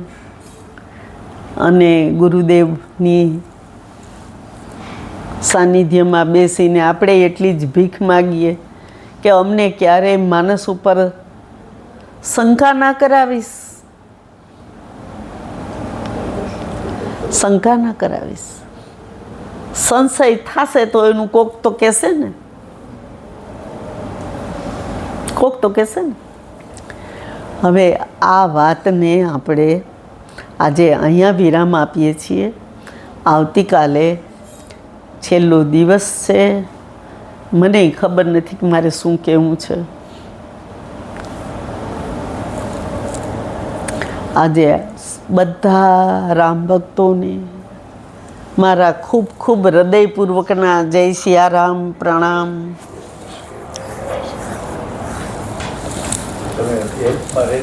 અને ગુરુદેવની સાનિધ્યમાં બેસીને આપણે એટલી જ ભીખ માગીએ કે અમને ક્યારેય માનસ ઉપર શંકા ના કરાવીશ, શંકા ના કરાવીશ. સંશય થશે તો એનું કોક તો કહેશે ને, કોક તો કહેશે ને. હવે આ વાતને આપણે આજે અહીંયા વિરામ આપીએ છીએ. આવતીકાલે છેલ્લો દિવસ છે, મને ખબર નથી કે મારે શું કહેવું છે. આજે બધા રામ ભક્તોને મારા ખૂબ ખૂબ હૃદયપૂર્વકના જય સિયારામ પ્રણામ. તમે